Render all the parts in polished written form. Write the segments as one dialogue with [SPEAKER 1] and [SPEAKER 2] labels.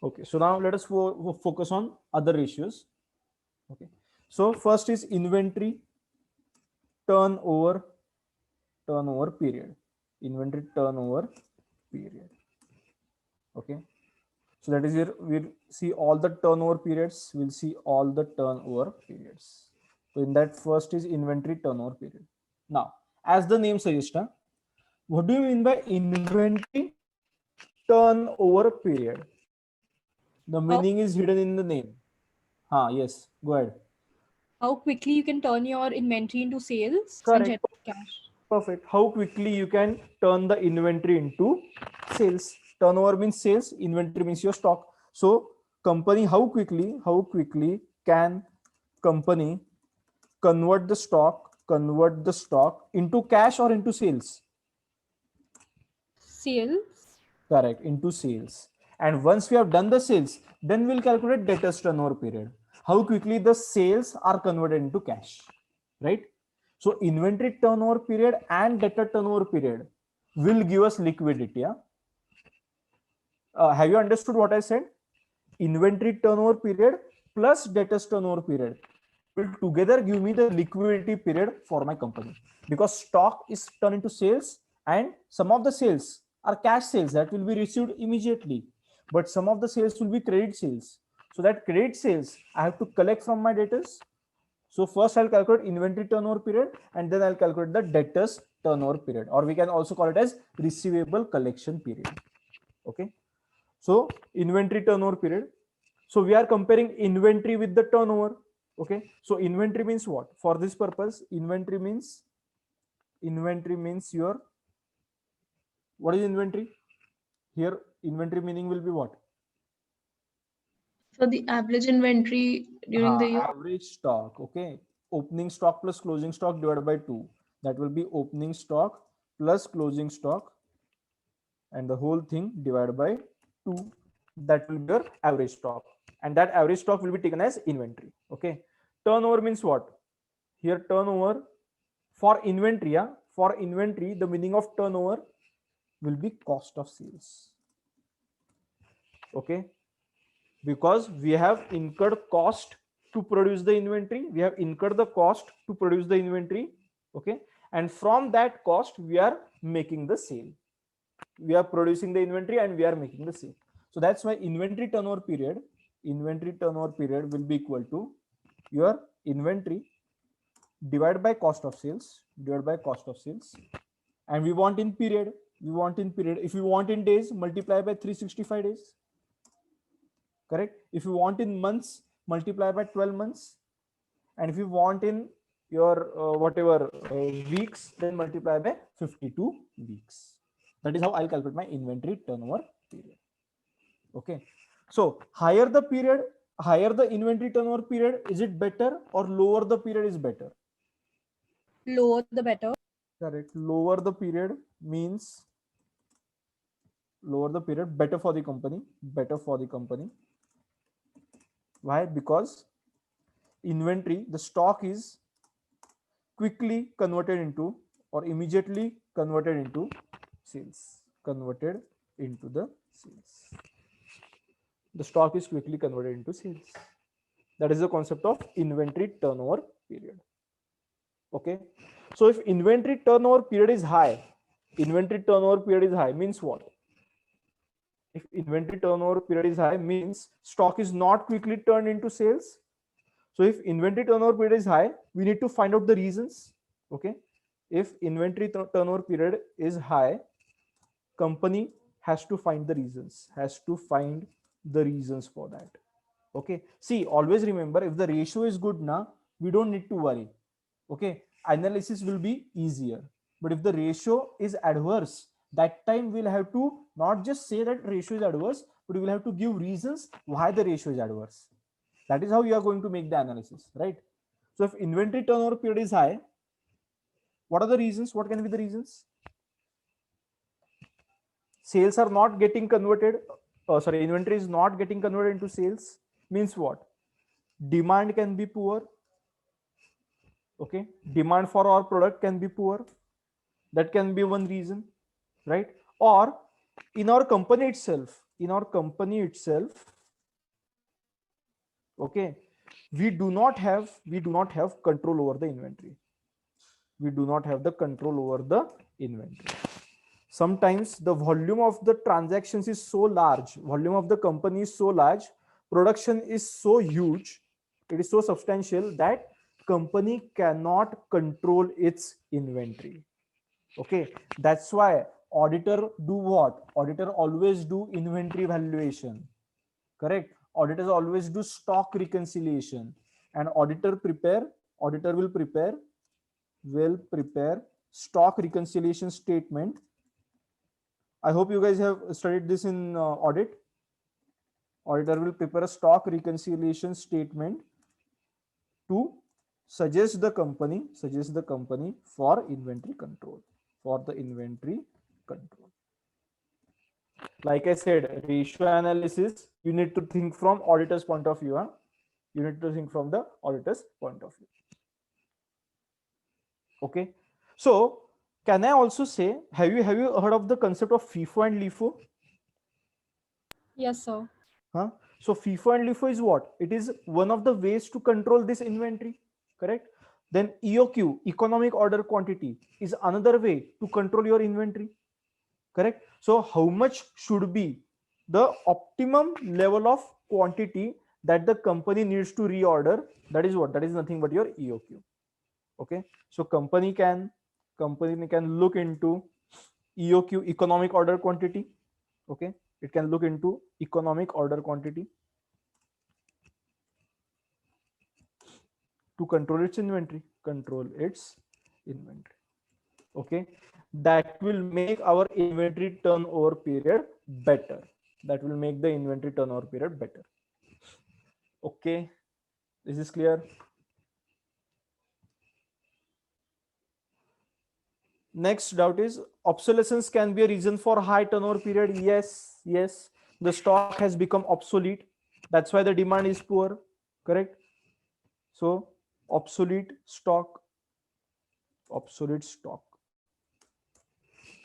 [SPEAKER 1] Okay, so now let us focus on other ratios. Okay, so first is inventory turnover period. Inventory turnover period. Okay, so that is here we'll see all the turnover periods. We'll see all the turnover periods. So in that first is inventory turnover period. Now, as the name suggests, what do you mean by inventory turnover period? The
[SPEAKER 2] How
[SPEAKER 1] meaning is hidden in the name. Yes, go ahead.
[SPEAKER 2] how quickly you can turn your inventory into sales and
[SPEAKER 1] Correct.
[SPEAKER 2] generate cash.
[SPEAKER 1] Perfect. How quickly you can turn the inventory into sales. Turnover means sales, inventory means your stock. So company, how quickly can company convert the stock into cash or into sales?
[SPEAKER 2] Sales.
[SPEAKER 1] Correct, into sales. And once we have done the sales, then we'll calculate debtors turnover period. How quickly the sales are converted into cash, right? So inventory turnover period and debtor turnover period will give us liquidity. Yeah? Have you understood what I said? Inventory turnover period plus debtors turnover period will together give me the liquidity period for my company, because stock is turned into sales and some of the sales are cash sales that will be received immediately, but some of the sales will be credit sales. So that credit sales I have to collect from my debtors. So first I'll calculate inventory turnover period and then I'll calculate the debtors turnover period, or we can also call it as receivable collection period. Okay, so inventory turnover period. So we are comparing inventory with the turnover. Okay, so inventory means what? For this purpose, inventory means your, what is inventory? Here inventory meaning will be what?
[SPEAKER 3] So the average inventory during the year.
[SPEAKER 1] Average stock. Okay, opening stock plus closing stock divided by 2. That will be opening stock plus closing stock, and the whole thing divided by 2. That will be your average stock, and that average stock will be taken as inventory. Okay, turnover means what? Here turnover for inventory, for inventory the meaning of turnover will be cost of sales. Okay, because we have incurred cost to produce the inventory, we have incurred the cost to produce the inventory. Okay, and from that cost we are making the sale. We are producing the inventory and we are making the sale. So that's why inventory turnover period will be equal to your inventory divided by cost of sales, and we want in period. If we want in days, multiply by 365 days. Correct. If you want in months, multiply by 12 months, and if you want in your whatever weeks, then multiply by 52 weeks. That is how I'll calculate my inventory turnover period. Okay, so higher the period, higher the inventory turnover period, is it better, or lower the period is better?
[SPEAKER 2] Lower the better.
[SPEAKER 1] Correct. Lower the period means lower the period, better for the company. Why? Because inventory, the stock is quickly converted into, or immediately converted into sales. The stock is quickly converted into sales. That is the concept of inventory turnover period. Okay, so if inventory turnover period is high, means what? If inventory turnover period is high, means stock is not quickly turned into sales. So if inventory turnover period is high, we need to find out the reasons. Okay, if inventory turnover period is high, company has to find the reasons, for that. Okay, see, always remember, if the ratio is good now, we don't need to worry. Okay, analysis will be easier. But if the ratio is adverse, that time we'll have to not just say that ratio is adverse, but we will have to give reasons why the ratio is adverse. That is how you are going to make the analysis, right? So if inventory turnover period is high, what are the reasons? What can be the reasons? Sales are not getting converted. Inventory is not getting converted into sales. Means what? Demand can be poor. Okay, demand for our product can be poor. That can be one reason, right? Or in our company itself, Okay, we do not have control over the inventory. We do not have the control over the inventory. Sometimes the volume of the transactions is so large, volume of the company is so large, production is so huge, it is so substantial that company cannot control its inventory. Okay, that's why auditor do what? Auditor always do inventory valuation. Correct? Auditors always do stock reconciliation, and auditor will prepare stock reconciliation statement. I hope you guys have studied this in audit. Auditor will prepare a stock reconciliation statement to suggest the company for inventory control, Like I said, ratio analysis, you need to think from auditor's point of view. You need to think from the auditor's point of view. Okay, so can I also say, have you heard of the concept of FIFO and LIFO?
[SPEAKER 2] Yes, sir.
[SPEAKER 1] Huh? So FIFO and LIFO is what? It is one of the ways to control this inventory, correct? Then EOQ, economic order quantity, is another way to control your inventory, correct? So how much should be the optimum level of quantity that the company needs to reorder? That is what? That is nothing but your EOQ. Okay, so company can look into EOQ, economic order quantity. Okay, it can look into economic order quantity to control its inventory. Okay, that will make our inventory turnover period better. Okay, this is clear. Next doubt is, obsolescence can be a reason for high turnover period. Yes, the stock has become obsolete, that's why the demand is poor, correct? So obsolete stock.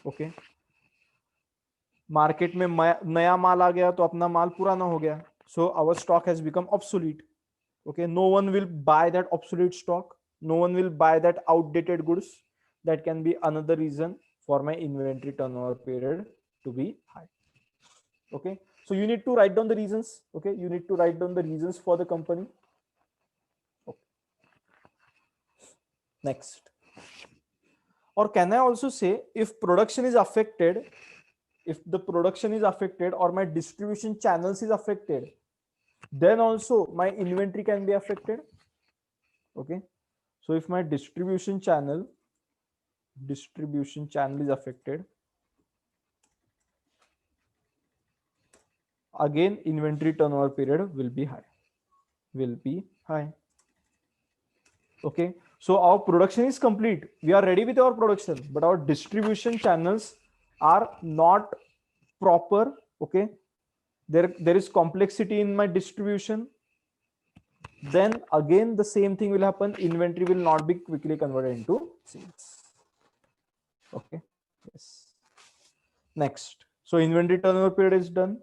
[SPEAKER 1] Okay, market में नया माल आ गया तो अपना माल पुराना हो गया, so our stock has become obsolete. Okay, no one will buy that obsolete stock, no one will buy that outdated goods. That can be another reason for my inventory turnover period to be high. Okay, so you need to write down the reasons. Okay, you need to write down the reasons for the company. Okay. Next, or can I also say, if production is affected, if the production is affected or my distribution channels is affected, then also my inventory can be affected. Okay, so if my distribution channel is affected, again inventory turnover period will be high. Okay, so our production is complete, we are ready with our production, but our distribution channels are not proper. Okay, there is complexity in my distribution, then again the same thing will happen, inventory will not be quickly converted into sales. Okay, yes. Next, so inventory turnover period is done.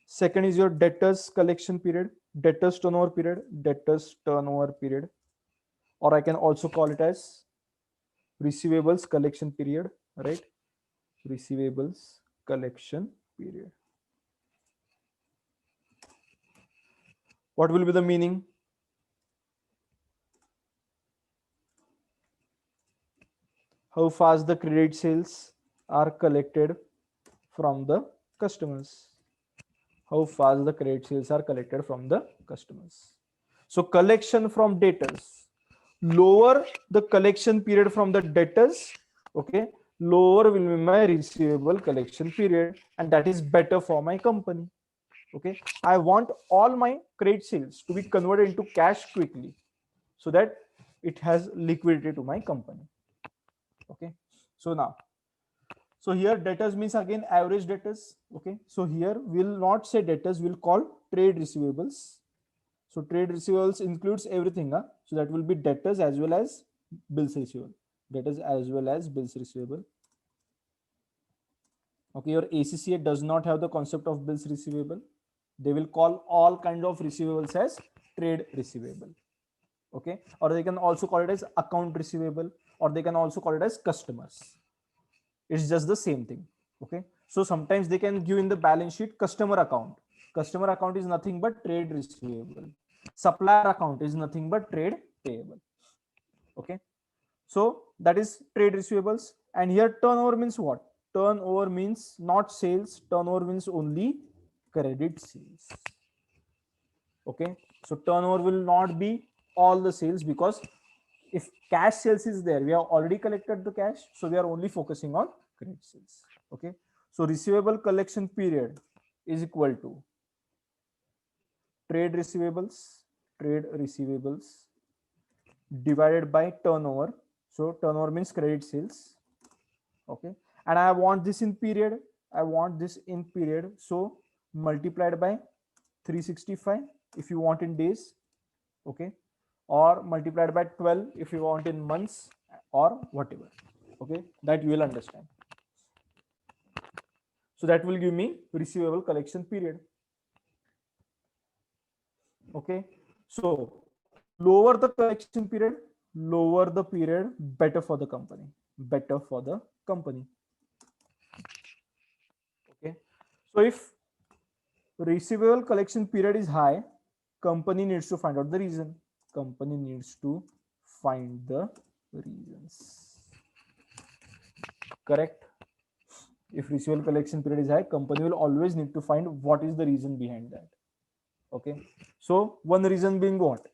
[SPEAKER 1] Second is your debtors collection period, debtors turnover period, or I can also call it as receivables collection period, right? Receivables collection period. What will be the meaning? How fast the credit sales are collected from the customers. How fast the credit sales are collected from the customers. So collection from debtors, lower the collection period from the debtors, okay, lower will be my receivable collection period, and that is better for my company. Okay, I want all my credit sales to be converted into cash quickly so that it has liquidity to my company. Okay, so now, so here debtors means again average debtors. Okay, so here we'll not say debtors, we'll call trade receivables. So trade receivables includes everything. So that will be debtors as well as bills receivable. Okay, your ACCA does not have the concept of bills receivable. They will call all kinds of receivables as trade receivable. Okay, or they can also call it as account receivable, or they can also call it as customers. It's just the same thing. Okay, so sometimes they can give in the balance sheet customer account. Customer account is nothing but trade receivable. Supplier account is nothing but trade payable. Okay, so that is trade receivables. And here turnover means what? Turnover means not sales. Turnover means only credit sales. Okay, so turnover will not be all the sales, because if cash sales is there, we have already collected the cash, so we are only focusing on credit sales. Okay, so receivable collection period is equal to trade receivables divided by turnover. So turnover means credit sales. Okay, and I want this in period. So multiplied by 365 if you want in days. Okay, or multiplied by 12 if you want in months, or whatever. Okay, that you will understand. So that will give me receivable collection period. Okay, so lower the collection period, better for the company. Okay, so if receivable collection period is high, company needs to find out the reason. Correct? If receivable collection period is high, company will always need to find what is the reason behind that. Okay, so one reason being what?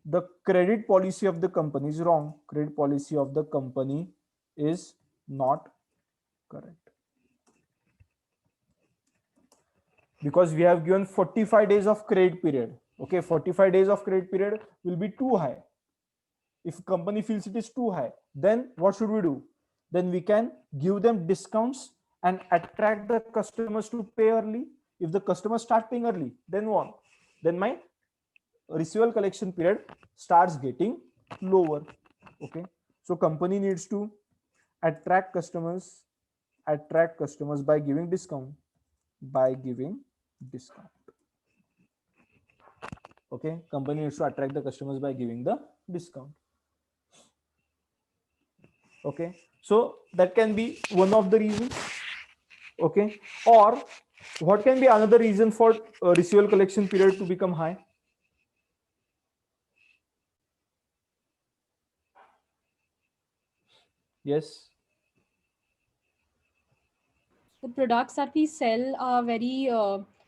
[SPEAKER 1] The credit policy of the company is wrong. Credit policy of the company is not correct, because we have given 45 days of credit period. Okay, 45 days of credit period will be too high. If company feels it is too high, then what should we do? Then we can give them discounts and attract the customers to pay early. If the customers start paying early, then what? Then my receivable collection period starts getting lower. Okay, so company needs to attract customers by giving discount. Okay, company needs to attract the customers by giving the discount. Okay, so that can be one of the reasons. Okay, or what can be another reason for receivable collection period to become high? Yes.
[SPEAKER 2] The products that we sell are very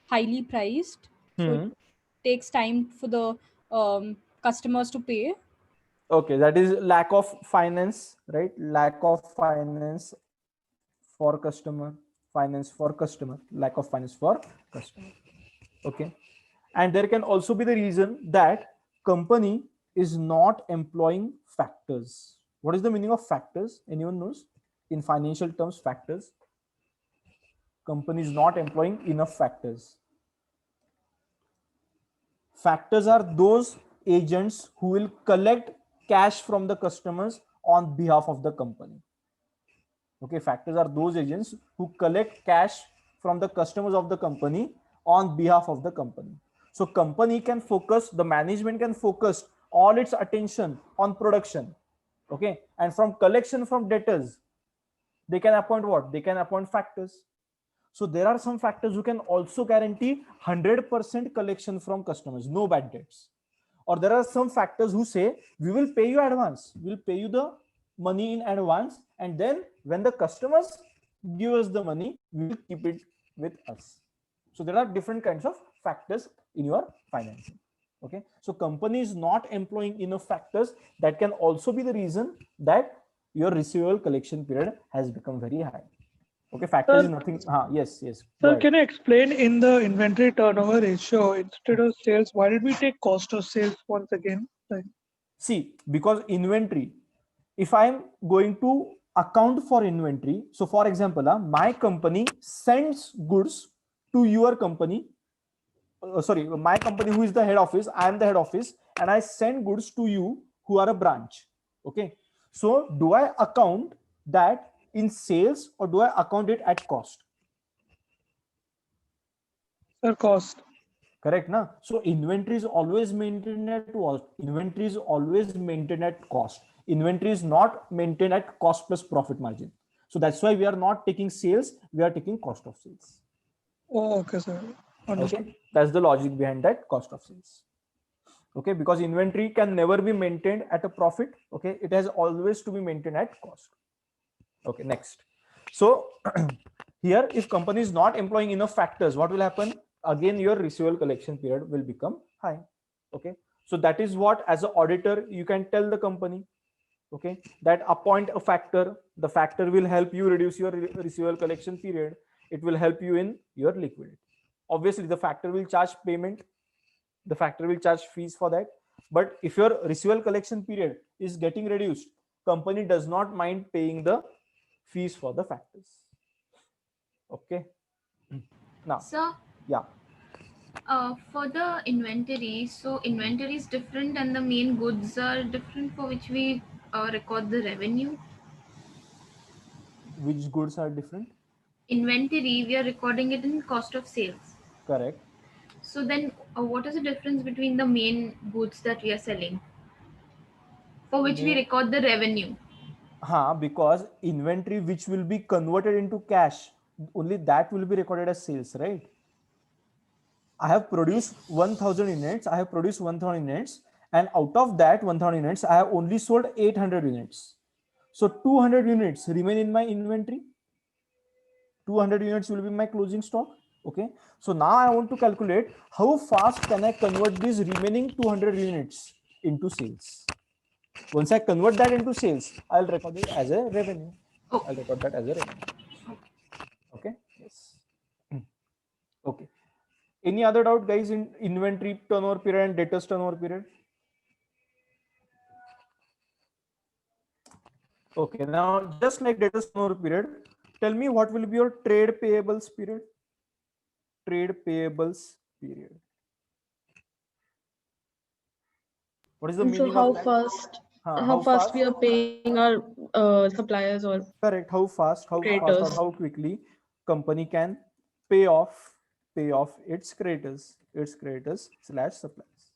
[SPEAKER 2] highly priced, so it takes time for the customers to pay.
[SPEAKER 1] Okay, that is lack of finance, right? Lack of finance for customer. Lack of finance for customer. Okay, and there can also be the reason that company is not employing factors. What is the meaning of factors? Anyone knows? In financial terms, factors. Company is not employing enough factors. Factors are those agents who will collect cash from the customers on behalf of the company. Okay, factors are those agents who collect cash from the customers of the company on behalf of the company. So company can focus, the management can focus all its attention on production. Okay, and from collection from debtors, they can appoint what? They can appoint factors. So there are some factors who can also guarantee 100% collection from customers, no bad debts. Or there are some factors who say, we will pay you advance, we'll pay you the money in advance, and then when the customers give us the money, we will keep it with us. So there are different kinds of factors in your financing. Okay, so company is not employing enough factors. That can also be the reason that your receivable collection period has become very high. Okay, factors is nothing. Yes.
[SPEAKER 4] Sir, can I explain in the inventory turnover ratio, instead of sales, why did we take cost of sales once again?
[SPEAKER 1] See, because inventory, if I'm going to account for inventory, so for example, my company sends goods to your company. Sorry, my company, who is the head office, I am the head office, and I send goods to you who are a branch. Okay, so do I account that in sales or do I account it at cost?
[SPEAKER 4] Sir, cost.
[SPEAKER 1] Correct, na? So inventory is always maintained at what? Inventory is always maintained at cost. Inventory is not maintained at cost plus profit margin. So that's why we are not taking sales, we are taking cost of sales.
[SPEAKER 4] Oh, okay, sir. Understood.
[SPEAKER 1] Okay, that's the logic behind that cost of sales. Okay, because inventory can never be maintained at a profit. Okay, it has always to be maintained at cost. Okay, next. So here, if company is not employing enough factors, what will happen? Again, your receivable collection period will become high. Okay, so that is what, as an auditor, you can tell the company, okay, that appoint a factor. The factor will help you reduce your receivable collection period. It will help you in your liquidity. Obviously, the factor will charge payment. The factor will charge fees for that. But if your receivable collection period is getting reduced, company does not mind paying the fees for the factors. Okay. Now,
[SPEAKER 5] So,
[SPEAKER 1] yeah.
[SPEAKER 5] for the inventory, so inventory is different and the main goods are different for which we record the revenue.
[SPEAKER 1] Which goods are different?
[SPEAKER 5] Inventory, we are recording it in cost of sales.
[SPEAKER 1] Correct.
[SPEAKER 5] So then, what is the difference between the main goods that we are selling, for which we
[SPEAKER 1] Main-
[SPEAKER 5] record the revenue?
[SPEAKER 1] Because inventory which will be converted into cash, only that will be recorded as sales, right? I have produced 1000 units. I have produced 1000 units, and out of that 1000 units, I have only sold 800 units. So 200 units remain in my inventory. 200 units will be my closing stock. Okay. So now I want to calculate how fast can I convert these remaining 200 units into sales. Once I convert that into sales, I'll record it as a revenue.
[SPEAKER 5] Oh.
[SPEAKER 1] I'll record that as a revenue. Okay. Yes. Okay. Any other doubt, guys, in inventory turnover period and debtors turnover period? Okay. Now, just like debtors turnover period, tell me what will be your trade payables period? Trade payables period. What is the
[SPEAKER 3] So
[SPEAKER 1] meaning
[SPEAKER 3] how
[SPEAKER 1] of that?
[SPEAKER 3] fast,
[SPEAKER 1] Huh,
[SPEAKER 3] how fast we are paying our suppliers or
[SPEAKER 1] Correct. How fast or
[SPEAKER 3] creditors?
[SPEAKER 1] how quickly company can pay off its creditors slash suppliers.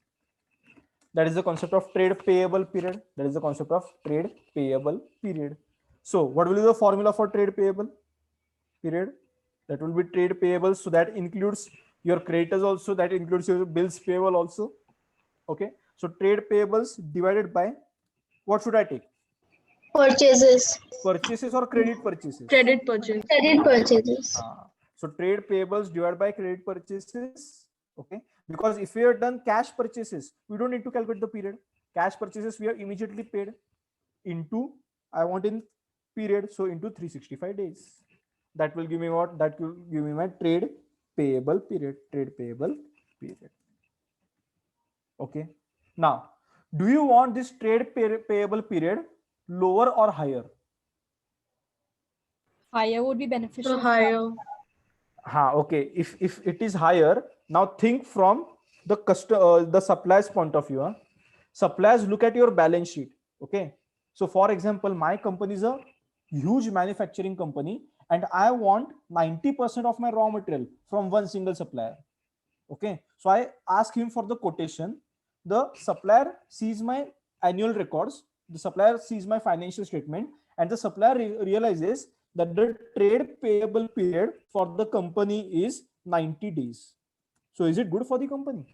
[SPEAKER 1] That is the concept of trade payable period. That is the concept of trade payable period. So what will be the formula for trade payable period? That will be trade payables. So that includes your creditors also. That includes your bills payable also. Okay. So trade payables divided by, what should I take?
[SPEAKER 6] Purchases.
[SPEAKER 1] Purchases or credit purchases?
[SPEAKER 3] Credit purchase.
[SPEAKER 6] Credit purchases.
[SPEAKER 1] So trade payables divided by credit purchases. Okay. Because if we have done cash purchases, we don't need to calculate the period. Cash purchases we have immediately paid into, I want in period, so into 365 days. That will give me what? That will give me my trade payable period. Trade payable period. Okay. Now, do you want this trade payable period lower or higher?
[SPEAKER 2] Higher would be beneficial.
[SPEAKER 3] So higher.
[SPEAKER 1] Okay. If it is higher, now think from the the supplier's point of view. Huh? Suppliers look at your balance sheet. Okay. So for example, my company is a huge manufacturing company and I want 90% of my raw material from one single supplier. Okay. So I ask him for the quotation. The supplier sees my annual records. The supplier sees my financial statement and the supplier realizes that the trade payable period for the company is 90 days. So is it good for the company?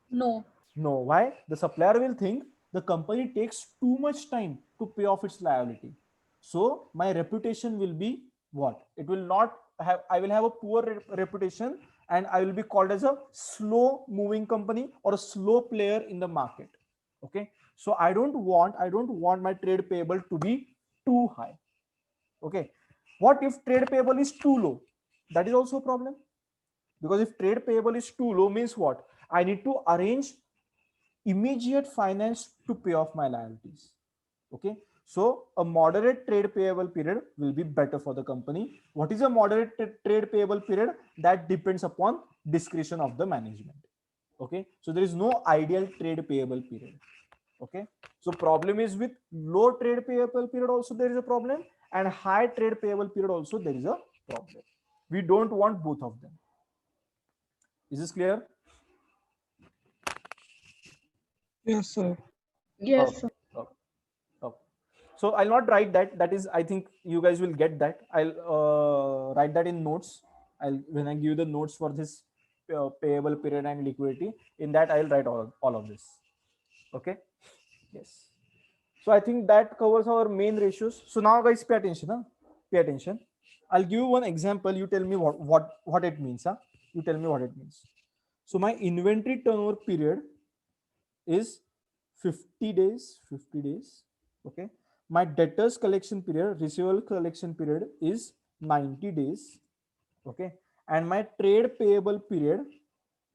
[SPEAKER 2] No.
[SPEAKER 1] No. Why? The supplier will think the company takes too much time to pay off its liability. So my reputation will be what? It will not have, I will have a poor reputation and I will be called as a slow moving company or a slow player in the market. Okay. So I don't want my trade payable to be too high. Okay. What if trade payable is too low? That is also a problem. Because if trade payable is too low means what? I need to arrange immediate finance to pay off my liabilities. Okay. So a moderate trade payable period will be better for the company. What is a moderate trade payable period? That depends upon discretion of the management. Okay. So there is no ideal trade payable period. Okay. So problem is with low trade payable period also there is a problem, and high trade payable period also there is a problem. We don't want both of them. Is this clear?
[SPEAKER 4] Yes, sir.
[SPEAKER 3] Yes,
[SPEAKER 1] Okay,
[SPEAKER 3] sir.
[SPEAKER 1] okay, okay. So I'll not write that. That is, I think you guys will get that. I'll write that in notes. When I give the notes for this payable period and liquidity, in that I'll write all of this. Okay. Yes. So I think that covers our main ratios. So now guys, pay attention. Huh? Pay attention. I'll give you one example. You tell me what it means. Huh? You tell me what it means. So my inventory turnover period is 50 days. 50 days. Okay. My debtors collection period, receivable collection period is 90 days. Okay. And my trade payable period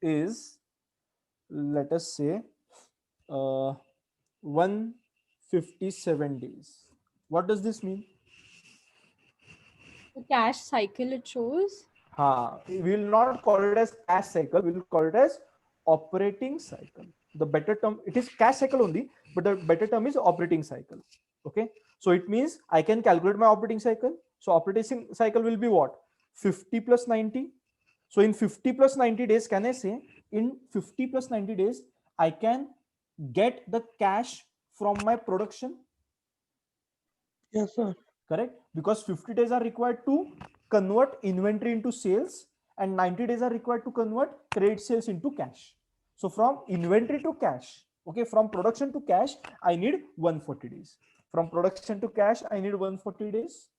[SPEAKER 1] is, let us say, 157 days. What does this mean?
[SPEAKER 2] The cash cycle it shows.
[SPEAKER 1] We will not call it as cash cycle, we will call it as operating cycle. The better term, it is cash cycle only, but the better term is operating cycle. Okay, so it means I can calculate my operating cycle. So operating cycle will be what? 50 plus 90. So in 50 plus 90 days, can I say in 50 plus 90 days, I can get the cash from my production?
[SPEAKER 4] Yes, sir.
[SPEAKER 1] Correct, because 50 days are required to convert inventory into sales and 90 days are required to convert trade sales into cash. So from inventory to cash, okay, from production to cash, I need 140 days. From production to cash, I need 140 days.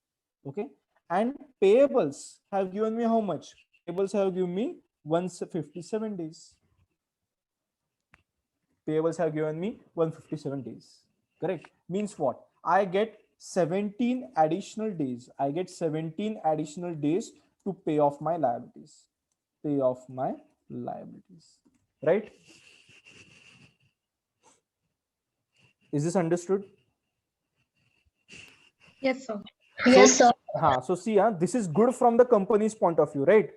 [SPEAKER 1] Okay, and payables have given me how much? Payables have given me 157 days. Payables have given me 157 days. Correct, means what? I get 17 additional days. I get 17 additional days to pay off my liabilities. Pay off my liabilities. Right? Is this understood?
[SPEAKER 3] Yes, sir.
[SPEAKER 6] Yes, sir.
[SPEAKER 1] So see, this is good from the company's point of view, right?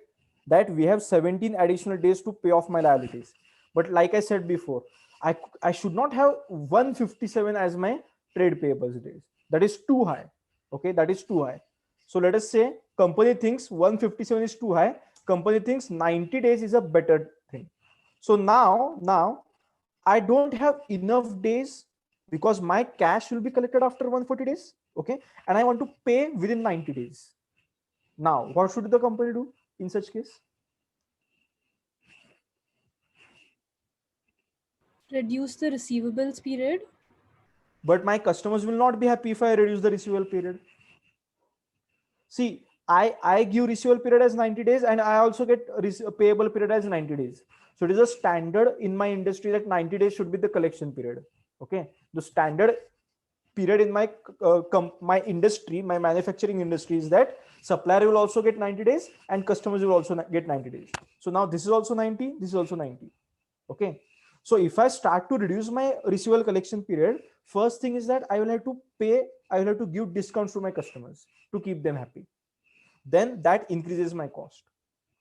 [SPEAKER 1] That we have 17 additional days to pay off my liabilities. But like I said before, I should not have 157 as my trade payables days. That is too high. Okay, that is too high. So let us say company thinks 157 is too high. Company thinks 90 days is a better thing. So now I don't have enough days because my cash will be collected after 140 days. Okay, and I want to pay within 90 days. Now, what should the company do in such case?
[SPEAKER 2] Reduce the receivables period.
[SPEAKER 1] But my customers will not be happy if I reduce the receivable period. See, I give receivable period as 90 days and I also get payable period as 90 days. So it is a standard in my industry that 90 days should be the collection period. Okay, the standard period in my my industry, my manufacturing industry, is that supplier will also get 90 days and customers will also get 90 days. So now this is also 90, this is also 90. Okay, so if I start to reduce my receivable collection period, first thing is that I will have to give discounts to my customers to keep them happy. Then that increases my cost.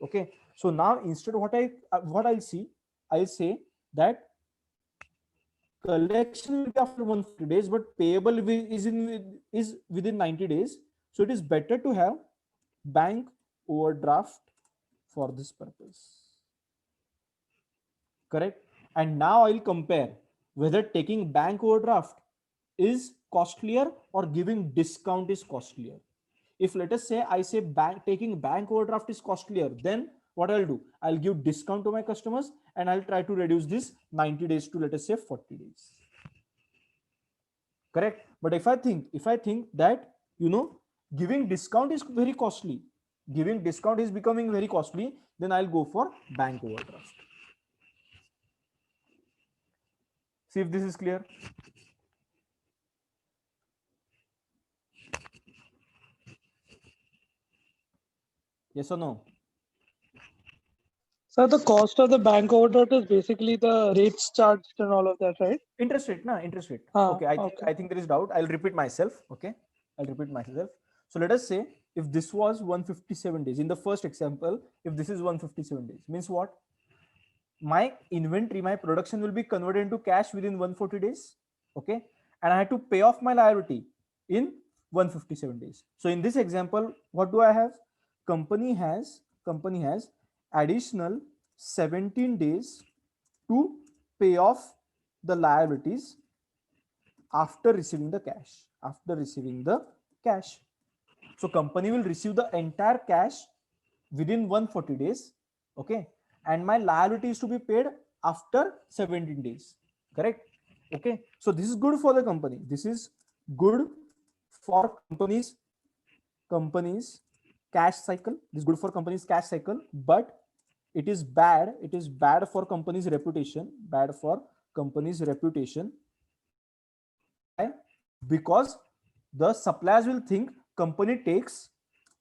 [SPEAKER 1] Okay, so now instead what I'll say that collection will be after 150 days, but payable is within 90 days. So it is better to have bank overdraft for this purpose. Correct. And now I'll compare whether taking bank overdraft is costlier or giving discount is costlier. If let us say I say taking bank overdraft is costlier, then what I'll do, I'll give discount to my customers and I'll try to reduce this 90 days to, let us say, 40 days. Correct. But if I think that, giving discount is very costly, giving discount is becoming very costly, then I'll go for bank overdraft. See if this is clear. Yes or no?
[SPEAKER 4] So the cost of the bank overdraft is basically the rates charged and all of that, right?
[SPEAKER 1] Interest rate, na? Interest rate.
[SPEAKER 4] Okay,
[SPEAKER 1] I think there is doubt. I'll repeat myself. Okay, I'll repeat myself. So let us say if this was 157 days in the first example, if this is 157 days, means what? My inventory, my production will be converted into cash within 140 days. Okay, and I had to pay off my liability in 157 days. So in this example, what do I have? Company has additional 17 days to pay off the liabilities after receiving the cash. After receiving the cash. So company will receive the entire cash within 140 days. Okay. And my liability is to be paid after 17 days. Correct. Okay. So this is good for the company. This is good for companies cash cycle. This is good for companies cash cycle, but it is bad for companies reputation. Bad for companies reputation. Why? Because the suppliers will think company takes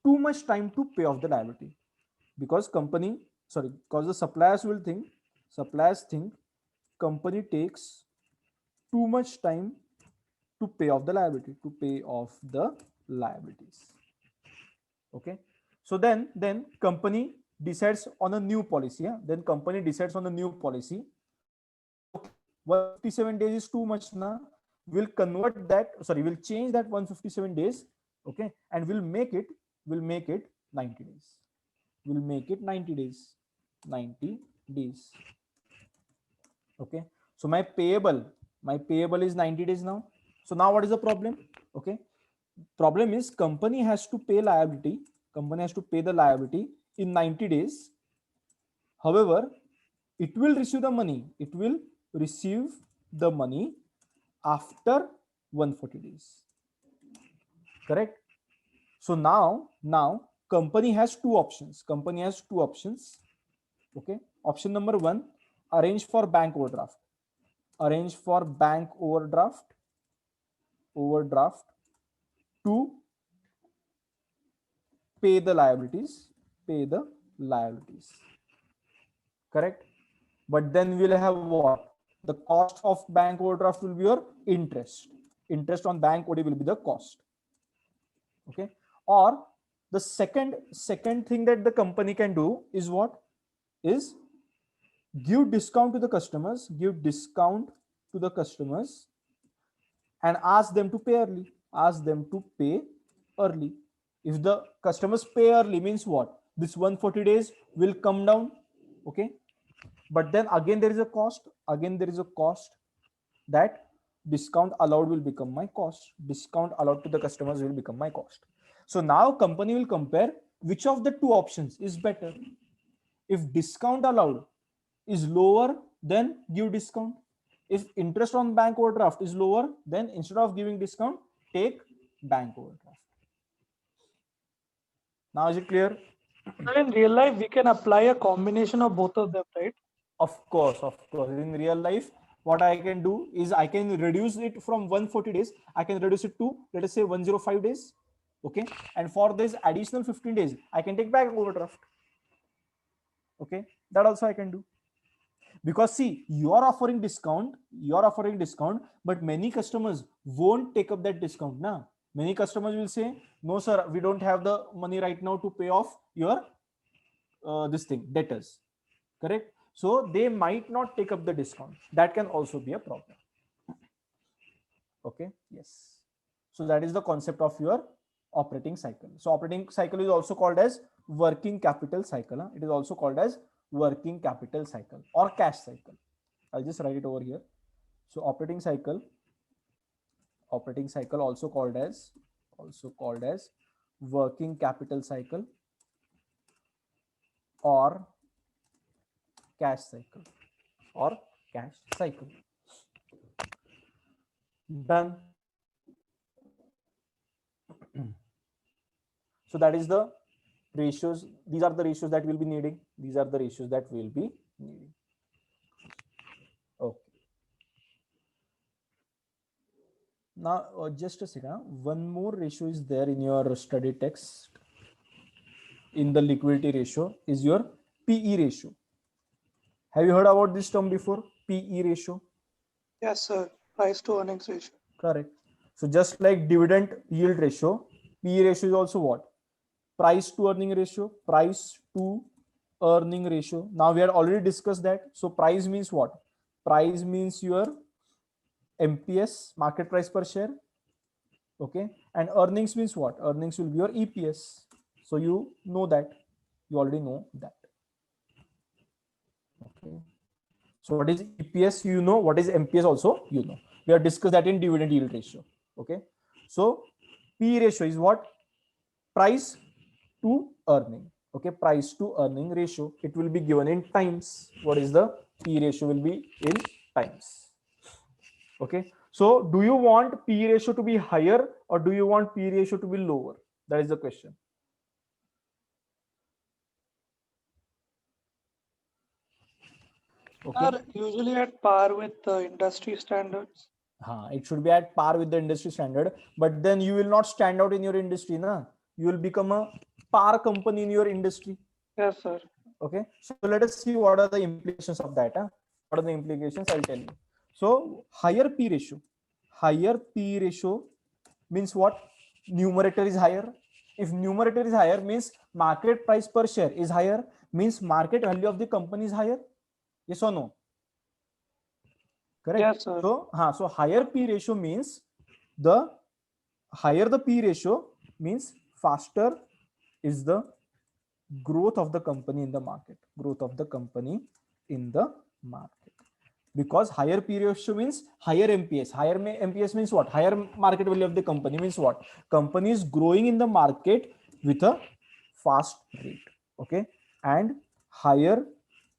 [SPEAKER 1] too much time to pay off the liability. Because the suppliers think company takes too much time to pay off the liability, Okay. So then company decides on a new policy. Yeah? Then company decides on a new policy. 157 days is too much now. We'll change that 157 days. Okay. And we'll make it 90 days. We'll make it 90 days. 90 days. Okay. So my payable is 90 days now. So now what is the problem? Okay. Problem is company has to pay liability. Company has to pay the liability in 90 days. However, it will receive the money. It will receive the money after 140 days. Correct? So now company has two options. Okay. Option number 1, arrange for bank overdraft. Overdraft to pay the liabilities. Correct? But then we'll have what? The cost of bank overdraft will be your interest. Interest on bank OD will be the cost. Okay. Or the second thing that the company can do is what? Is give discount to the customers. And ask them to pay early. If the customers pay early, means what? This 140 days will come down. Okay. But then again there is a cost. That discount allowed will become my cost. Discount allowed to the customers will become my cost. So now company will compare which of the two options is better. If discount allowed is lower, then give discount. If interest on bank overdraft is lower, then instead of giving discount, take bank overdraft. Now is it clear?
[SPEAKER 4] In real life, we can apply a combination of both of them, right?
[SPEAKER 1] Of course. In real life, what I can do is I can reduce it from 140 days. I can reduce it to, let us say, 105 days. Okay. And for this additional 15 days, I can take back overdraft. Okay. That also I can do. Because see, you are offering discount, but many customers won't take up that discount now. Many customers will say, no, sir, we don't have the money right now to pay off your debtors. Correct? So they might not take up the discount. That can also be a problem. Okay. Yes. So that is the concept of your operating cycle. So operating cycle is also called as working capital cycle. It is also called as working capital cycle or cash cycle. I'll just write it over here. So operating cycle also called as working capital cycle or cash cycle. Done. So that is the ratios. These are the ratios that we'll be needing. Okay. Now, just a second. One more ratio is there in your study text. In the liquidity ratio is your PE ratio. Have you heard about this term before? PE ratio.
[SPEAKER 4] Yes, sir. Price to earnings ratio.
[SPEAKER 1] Correct. So just like dividend yield ratio, PE ratio is also what? Price to earning ratio. Now we had already discussed that. So price means what? Price means your MPS, market price per share. Okay. And earnings means what? Earnings will be your EPS. So you know that. You already know that. So what is EPS? You know. What is MPS? Also, you know. We have discussed that in dividend yield ratio. Okay. So P ratio is what? Price to earning. Okay, price to earning ratio. It will be given in times. What is the P ratio? Will be in times. Okay. So do you want P ratio to be higher or do you want P ratio to be lower? That is the question. Okay.
[SPEAKER 4] Are usually at par with the industry standards.
[SPEAKER 1] It should be at par with the industry standard, but then you will not stand out in your industry, na? You will become a par company in your industry.
[SPEAKER 4] Yes, sir.
[SPEAKER 1] Okay, so let us see what are the implications of that. What are the implications? I'll tell you. So higher P ratio means what? Numerator is higher. If numerator is higher, means market price per share is higher, means market value of the company is higher. Yes or no? Correct.
[SPEAKER 4] Yes, sir.
[SPEAKER 1] So higher P ratio means the higher the P ratio means faster is the growth of the company in the market. Growth of the company in the market. Because higher P ratio means higher MPS. Higher MPS means what? Higher market value of the company means what? Company is growing in the market with a fast rate. Okay, and higher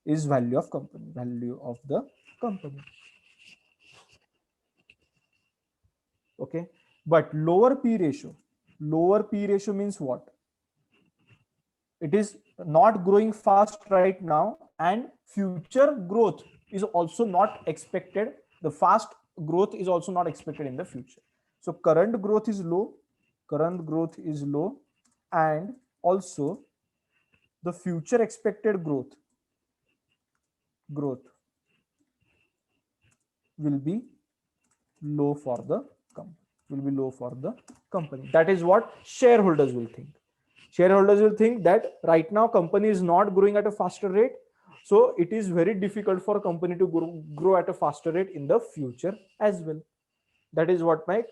[SPEAKER 1] is value of company. Value of the company. Okay, but lower P ratio means what? It is not growing fast right now, and future growth is also not expected. The fast growth is also not expected in the future. So current growth is low, and also the future expected growth will be low for the company. That is what shareholders will think. Shareholders will think that right now company is not growing at a faster rate, so it is very difficult for a company to grow at a faster rate in the future as well. That is what my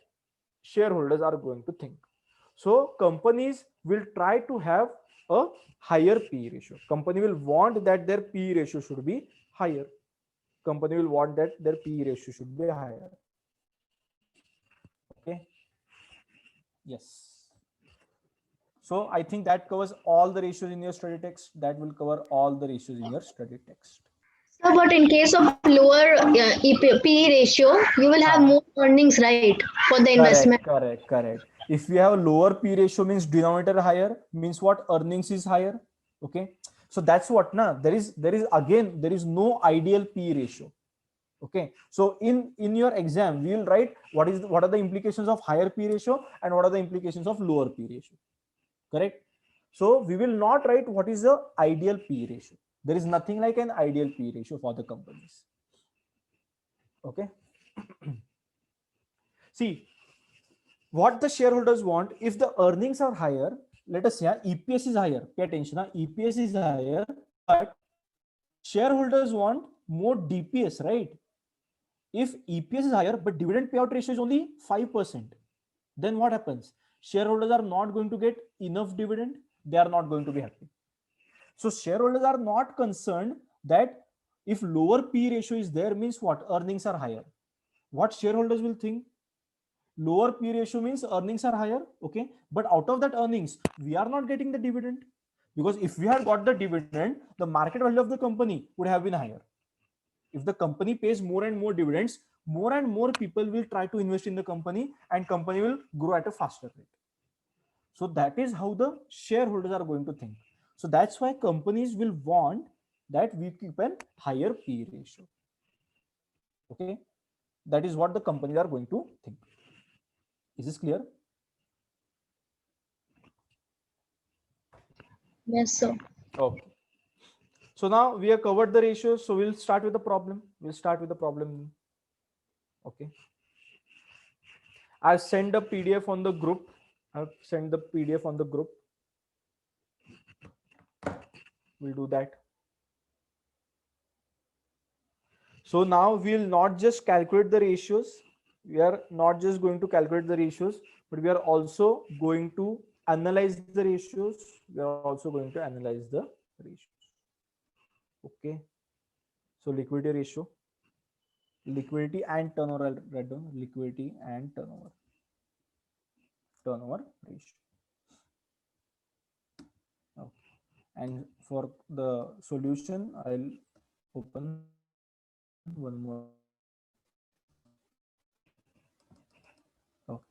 [SPEAKER 1] shareholders are going to think. So companies will try to have a higher P ratio. Company will want that their P ratio should be higher. Okay. Yes. So I think that covers all the ratios in your study text. That will cover all the ratios in your study text.
[SPEAKER 6] So, but in case of lower PE ratio, you will have more earnings, right, for the investment.
[SPEAKER 1] Correct. If we have a lower P ratio, means denominator higher, means what? Earnings is higher. Okay. So that's what there is no ideal P ratio. Okay. So in your exam, we will write what are the implications of higher P ratio and what are the implications of lower P ratio. Correct. So we will not write what is the ideal P ratio. There is nothing like an ideal P ratio for the companies. Okay. See, what the shareholders want, if the earnings are higher, let us say EPS is higher. Pay attention, EPS is higher, but shareholders want more DPS, right? If EPS is higher, but dividend payout ratio is only 5%, then what happens? Shareholders are not going to get enough dividend. They are not going to be happy. So shareholders are not concerned that if lower P ratio is there, means what? Earnings are higher. What shareholders will think? Lower P ratio means earnings are higher. Okay. But out of that earnings, we are not getting the dividend. Because if we had got the dividend, the market value of the company would have been higher. If the company pays more and more dividends, more and more people will try to invest in the company and company will grow at a faster rate. So that is how the shareholders are going to think. So that's why companies will want that we keep a higher P ratio. Okay. That is what the companies are going to think. Is this clear?
[SPEAKER 6] Yes, sir.
[SPEAKER 1] Okay. So now we have covered the ratios. So we'll start with the problem. Okay. I've sent a PDF on the group. We'll do that. So now we'll not just calculate the ratios. We are not just going to calculate the ratios, but we are also going to analyze the ratios. Okay. So liquidity ratio, liquidity and turnover, I'll write down liquidity and turnover ratio. Okay. And for the solution, I'll open one more. Okay.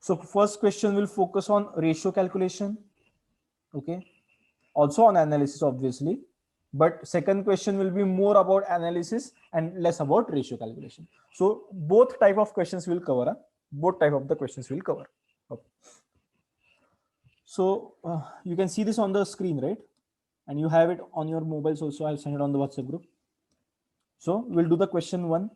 [SPEAKER 1] So first question will focus on ratio calculation. Okay. Also on analysis, obviously. But second question will be more about analysis and less about ratio calculation. So both type of questions will cover. Both type of the questions will cover. Okay. So you can see this on the screen, right? And you have it on your mobiles also. I'll send it on the WhatsApp group. So we'll do the question one.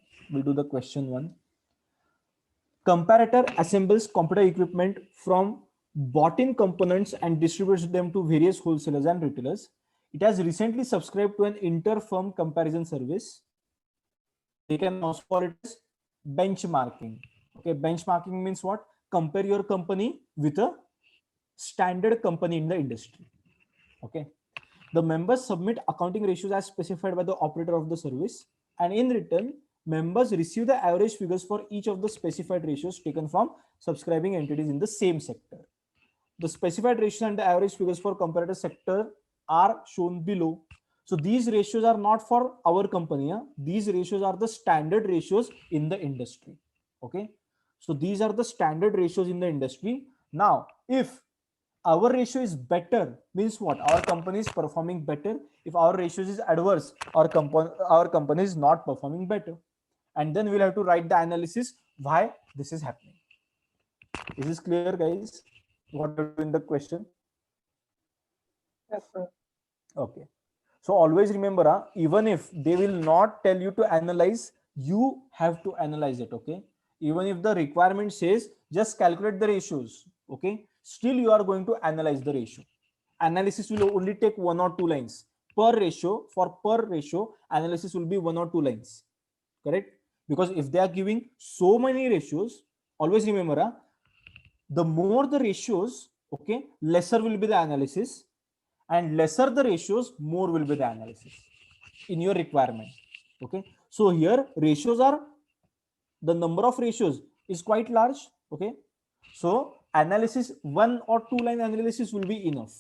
[SPEAKER 1] Comparator assembles computer equipment from bought-in components and distributes them to various wholesalers and retailers. It has recently subscribed to an inter-firm comparison service. They can also call it as benchmarking. Okay, benchmarking means what? Compare your company with a standard company in the industry. Okay. The members submit accounting ratios as specified by the operator of the service, and in return, members receive the average figures for each of the specified ratios taken from subscribing entities in the same sector. The specified ratios and the average figures for comparator sector are shown below. So these ratios are not for our company. These ratios are the standard ratios in the industry. Okay. So these are the standard ratios in the industry. Now, if our ratio is better, means what? Our company is performing better. If our ratio is adverse, our company is not performing better. And then we'll have to write the analysis why this is happening. Is this clear, guys? What are in the question?
[SPEAKER 4] Yes, sir.
[SPEAKER 1] Okay. So always remember, even if they will not tell you to analyze, you have to analyze it. Okay. Even if the requirement says just calculate the ratios. Okay. Still you are going to analyze the ratio. Analysis will only take 1 or 2 lines per ratio. For per ratio, analysis will be 1 or 2 lines. Correct? Because if they are giving so many ratios, always remember, the more the ratios, okay, lesser will be the analysis, and lesser the ratios, more will be the analysis in your requirement. Okay. So here ratios are, the number of ratios is quite large. Okay. So analysis, 1 or 2 line analysis will be enough.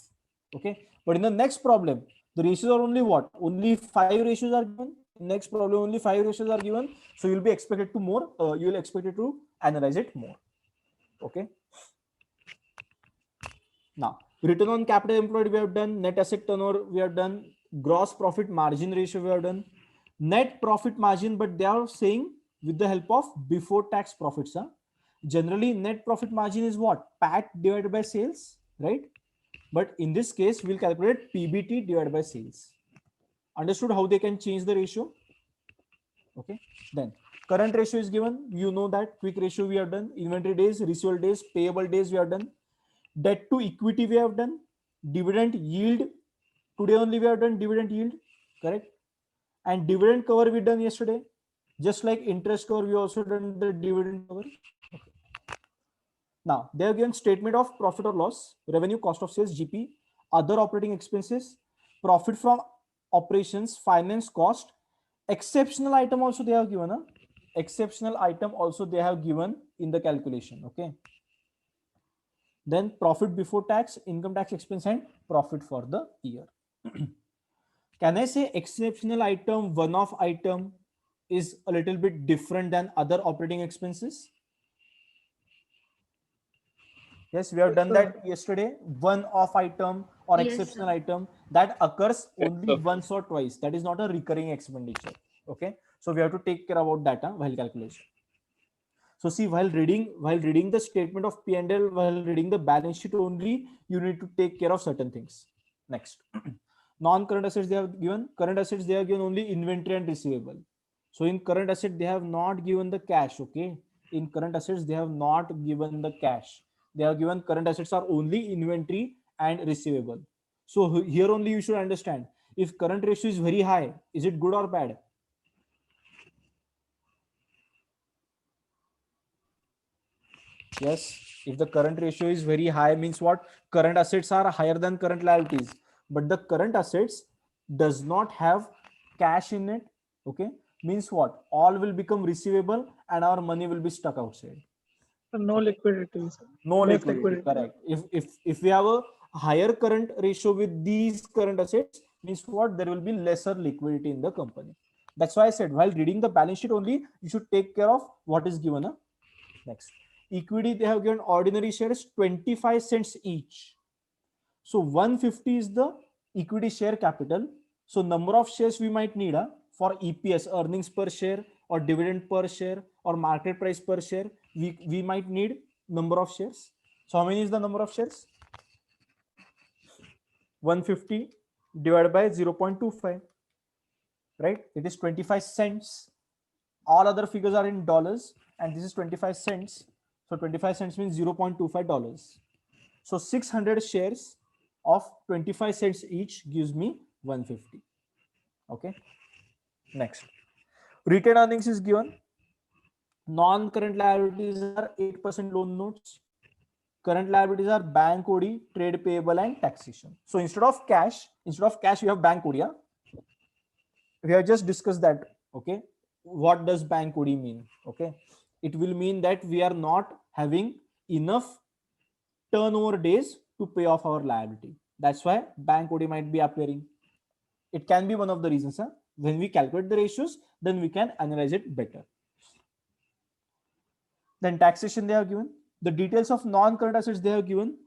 [SPEAKER 1] Okay. But in the next problem, the ratios are only what? Only 5 ratios are given. Next problem, only 5 ratios are given. So you'll be expected to more, you will expect it to analyze it more. Okay. Now, return on capital employed we have done, net asset turnover we have done, gross profit margin ratio we have done, net profit margin, but they are saying with the help of before tax profits. Generally, net profit margin is what? PAT divided by sales, right? But in this case, we'll calculate PBT divided by sales. Understood how they can change the ratio? Okay. Then current ratio is given. You know that quick ratio we have done, inventory days, receivable days, payable days we have done. Debt to equity we have done, dividend yield, today only we have done dividend yield, correct? And dividend cover we done yesterday. Just like interest cover, we also done the dividend cover. Okay. Now they have given statement of profit or loss, revenue, cost of sales, GP, other operating expenses, profit from operations, finance cost, exceptional item also they have given. Exceptional item also they have given in the calculation. Okay. Then profit before tax, income tax expense, and profit for the year. Can I say exceptional item, one-off item is a little bit different than other operating expenses? Yes, we have done that yesterday. One-off item or
[SPEAKER 5] Yes,
[SPEAKER 1] exceptional
[SPEAKER 5] sir.
[SPEAKER 1] item that occurs only once or twice. That is not a recurring expenditure. Okay. So we have to take care about that while calculation. So see, while reading the statement of P&L, while reading the balance sheet only, you need to take care of certain things. Next, non-current assets they have given. Current assets they have given only inventory and receivable. So in current asset they have not given the cash. Okay, in current assets they have not given the cash. They have given current assets are only inventory and receivable. So here only you should understand, if current ratio is very high, is it good or bad? Yes, if the current ratio is very high, means what? Current assets are higher than current liabilities, but the current assets does not have cash in it, okay, means what? All will become receivable and our money will be stuck outside.
[SPEAKER 4] No liquidity.
[SPEAKER 1] No
[SPEAKER 4] Less
[SPEAKER 1] liquidity,
[SPEAKER 4] liquidity.
[SPEAKER 1] correct. If we have a higher current ratio with these current assets, means what? There will be lesser liquidity in the company. That's why I said while reading the balance sheet only, you should take care of what is given. Next, equity, they have given ordinary shares 25 cents each. So 150 is the equity share capital. So number of shares we might need for EPS, earnings per share, or dividend per share, or market price per share, we might need number of shares. So how many is the number of shares? 150 divided by 0.25, right? It is 25 cents. All other figures are in dollars, and this is 25 cents. So 25 cents means $0.25. So 600 shares of 25 cents each gives me 150. Okay. Next, retained earnings is given. Non-current liabilities are 8% loan notes. Current liabilities are bank OD, trade payable, and taxation. So instead of cash, we have bank OD. Yeah? We have just discussed that. Okay. What does bank OD mean? Okay. It will mean that we are not having enough turnover days to pay off our liability. That's why bank OD might be appearing. It can be one of the reasons. When we calculate the ratios, then we can analyze it better. Then taxation they have given. The details of non-current assets they have given.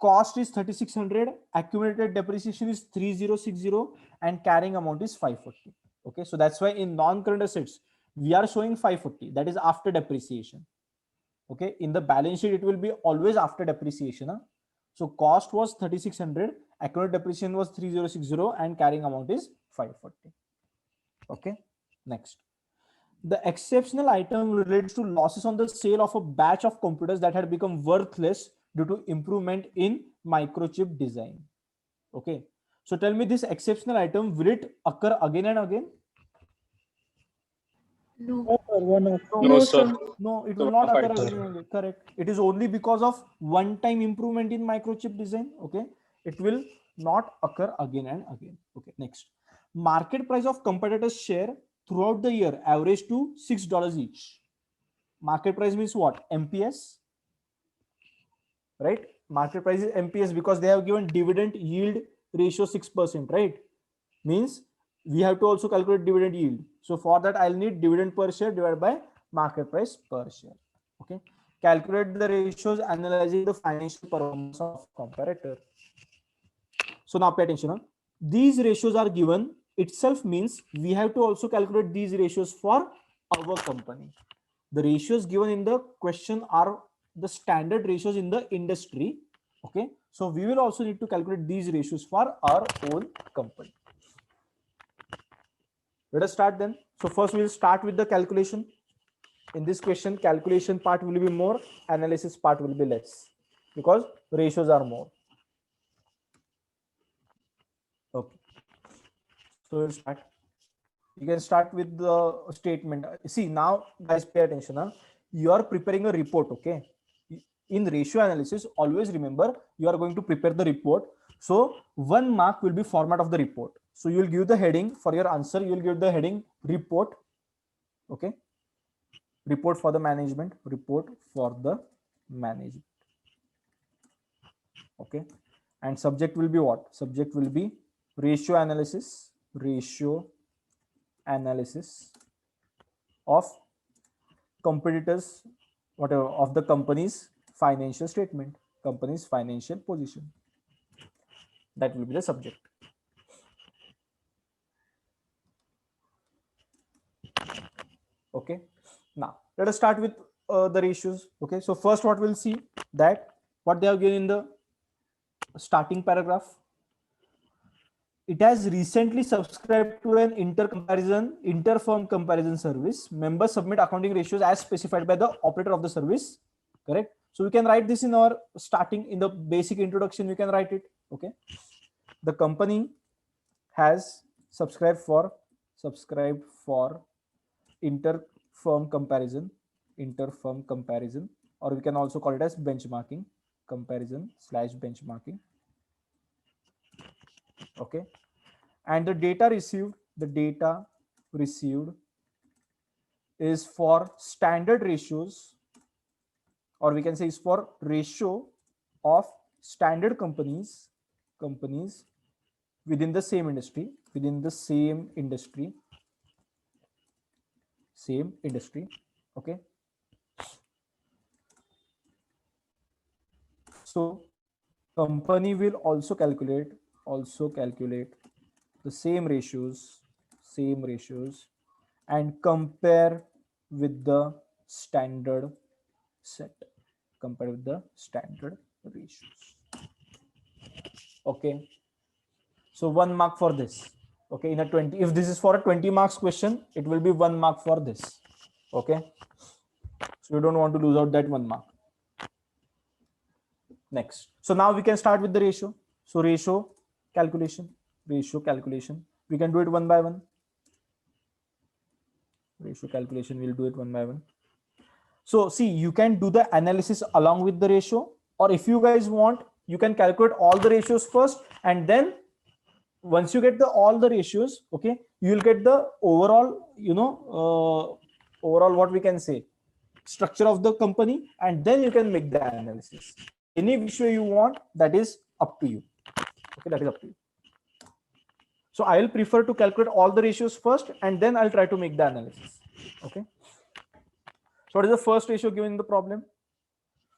[SPEAKER 1] Cost is 3600, accumulated depreciation is 3060, and carrying amount is 540. Okay, so that's why in non-current assets we are showing 540. That is after depreciation. Okay, in the balance sheet it will be always after depreciation. So cost was 3600, accurate depreciation was 3060, and carrying amount is 540. Okay, next. The exceptional item relates to losses on the sale of a batch of computers that had become worthless due to improvement in microchip design. Okay, so tell me, this exceptional item, will it occur again and again?
[SPEAKER 5] No.
[SPEAKER 3] No, sir.
[SPEAKER 1] No, it will not occur again and again. Correct. It is only because of one-time improvement in microchip design. Okay, it will not occur again and again. Okay, next. Market price of competitors' share throughout the year average to $6 each. Market price means what? MPS, right? Market price is MPS because they have given dividend yield ratio 6%, right? Means we have to also calculate dividend yield. So for that, I'll need dividend per share divided by market price per share. Okay. Calculate the ratios analyzing the financial performance of comparator. So now pay attention. These ratios are given itself means we have to also calculate these ratios for our company. The ratios given in the question are the standard ratios in the industry. Okay. So we will also need to calculate these ratios for our own company. Let us start then. So first we will start with the calculation. In this question, calculation part will be more, analysis part will be less because ratios are more. Okay. So we'll start. You can start with the statement. See, now guys, pay attention. You are preparing a report. Okay. In ratio analysis, always remember you are going to prepare the report. So 1 mark will be format of the report. So you will give the heading for your answer. You will give the heading report. Okay. Report for the management. Report for the management. Okay. And subject will be what? Subject will be ratio analysis. Ratio analysis of competitors, whatever, of the company's financial statement, company's financial position. That will be the subject. Okay. Now let us start with the ratios. Okay. So first, what we'll see that what they have given in the starting paragraph. It has recently subscribed to an inter-firm comparison service. Members submit accounting ratios as specified by the operator of the service. Correct. So we can write this in our starting, in the basic introduction, we can write it. Okay. The company has subscribed for inter-firm comparison, or we can also call it as benchmarking, comparison/benchmarking. Okay. And the data received the data received is for standard ratios, or we can say is for ratio of standard companies within the same industry, okay. So company will also calculate the same ratios and compare with the standard set, ratios. Okay, so 1 mark for this. Okay, in a 20, if this is for a 20 marks question, it will be 1 mark for this. Okay, so you don't want to lose out that 1 mark. Next, so now we can start with the ratio. So ratio calculation, we can do it one by one. Ratio calculation, we'll do it one by one. So see, you can do the analysis along with the ratio, or if you guys want, you can calculate all the ratios first, and then once you get all the ratios, okay, you will get the overall, overall what we can say, structure of the company, and then you can make the analysis. Any which way you want, that is up to you. Okay, that is up to you. So I will prefer to calculate all the ratios first, and then I'll try to make the analysis. Okay. So what is the first ratio given in the problem?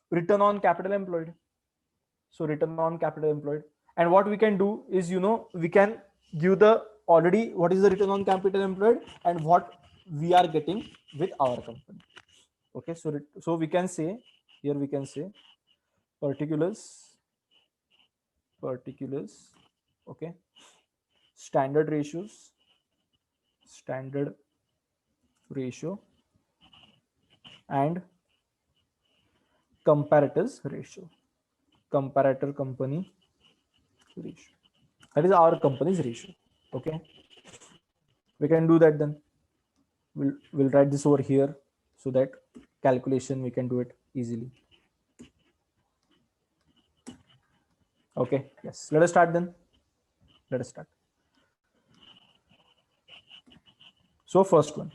[SPEAKER 1] Return on capital employed. So return on capital employed. And what we can do is, we can give the already what is the return on capital employed and what we are getting with our company. Okay, so we can say, here we can say particulars, okay, standard ratio and comparators ratio, comparator company ratio. That is our company's ratio. Okay, we can do that. Then we'll write this over here so that calculation we can do it easily. Okay, yes, let us start then. So first one,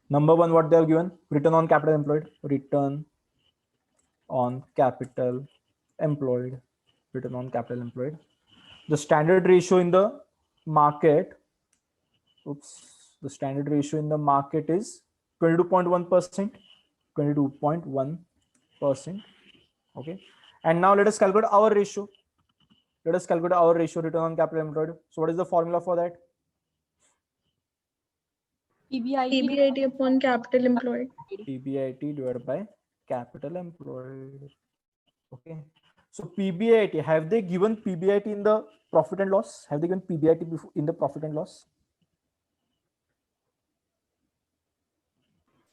[SPEAKER 1] number one, what they have given, return on capital employed, return on capital employed. The standard ratio in the market, the standard ratio in the market is 22.1%, 22.1%. Okay, and now let us calculate our ratio. Return on capital employed. So what is the formula for that?
[SPEAKER 3] PBIT upon capital employed.
[SPEAKER 1] PBIT divided by capital employed. Okay, so PBIT, have they given PBIT in the profit and loss? Have they given PBIT in the profit and loss?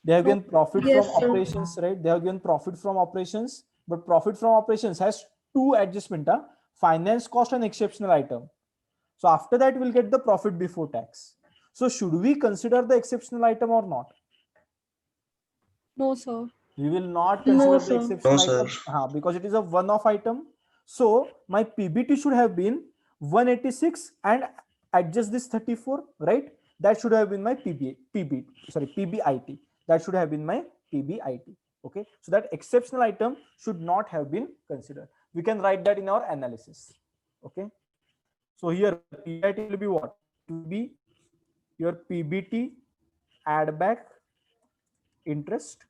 [SPEAKER 1] They have given profit
[SPEAKER 3] Yes,
[SPEAKER 1] from
[SPEAKER 3] sir.
[SPEAKER 1] operations, right? They have given profit from operations, but profit from operations has two adjustment, finance cost and exceptional item. So after that, we'll get the profit before tax. So should we consider the exceptional item or not?
[SPEAKER 2] No, sir.
[SPEAKER 1] We will not consider
[SPEAKER 3] No,
[SPEAKER 1] the
[SPEAKER 3] sir.
[SPEAKER 1] exceptional
[SPEAKER 7] No,
[SPEAKER 1] item because it is a one-off item. So my PBT should have been 186 and adjust this 34, right? That should have been my PBIT. That should have been my PBIT. Okay, so that exceptional item should not have been considered. We can write that in our analysis. Okay, so here PBIT will be what? To be your PBT add back interest,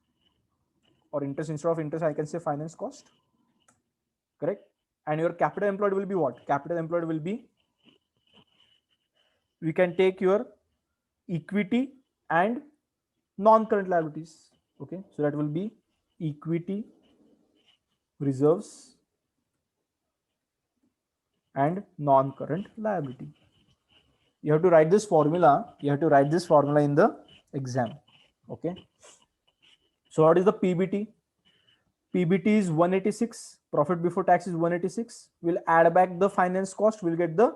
[SPEAKER 1] or interest instead of interest, I can say finance cost. Correct. And your capital employed will be what? Capital employed will be, we can take your equity and non-current liabilities. Okay, so that will be equity, reserves, and non-current liability. You have to write this formula. In the exam. Okay. So what is the PBT? PBT is 186. Profit before tax is 186. We'll add back the finance cost. We'll get the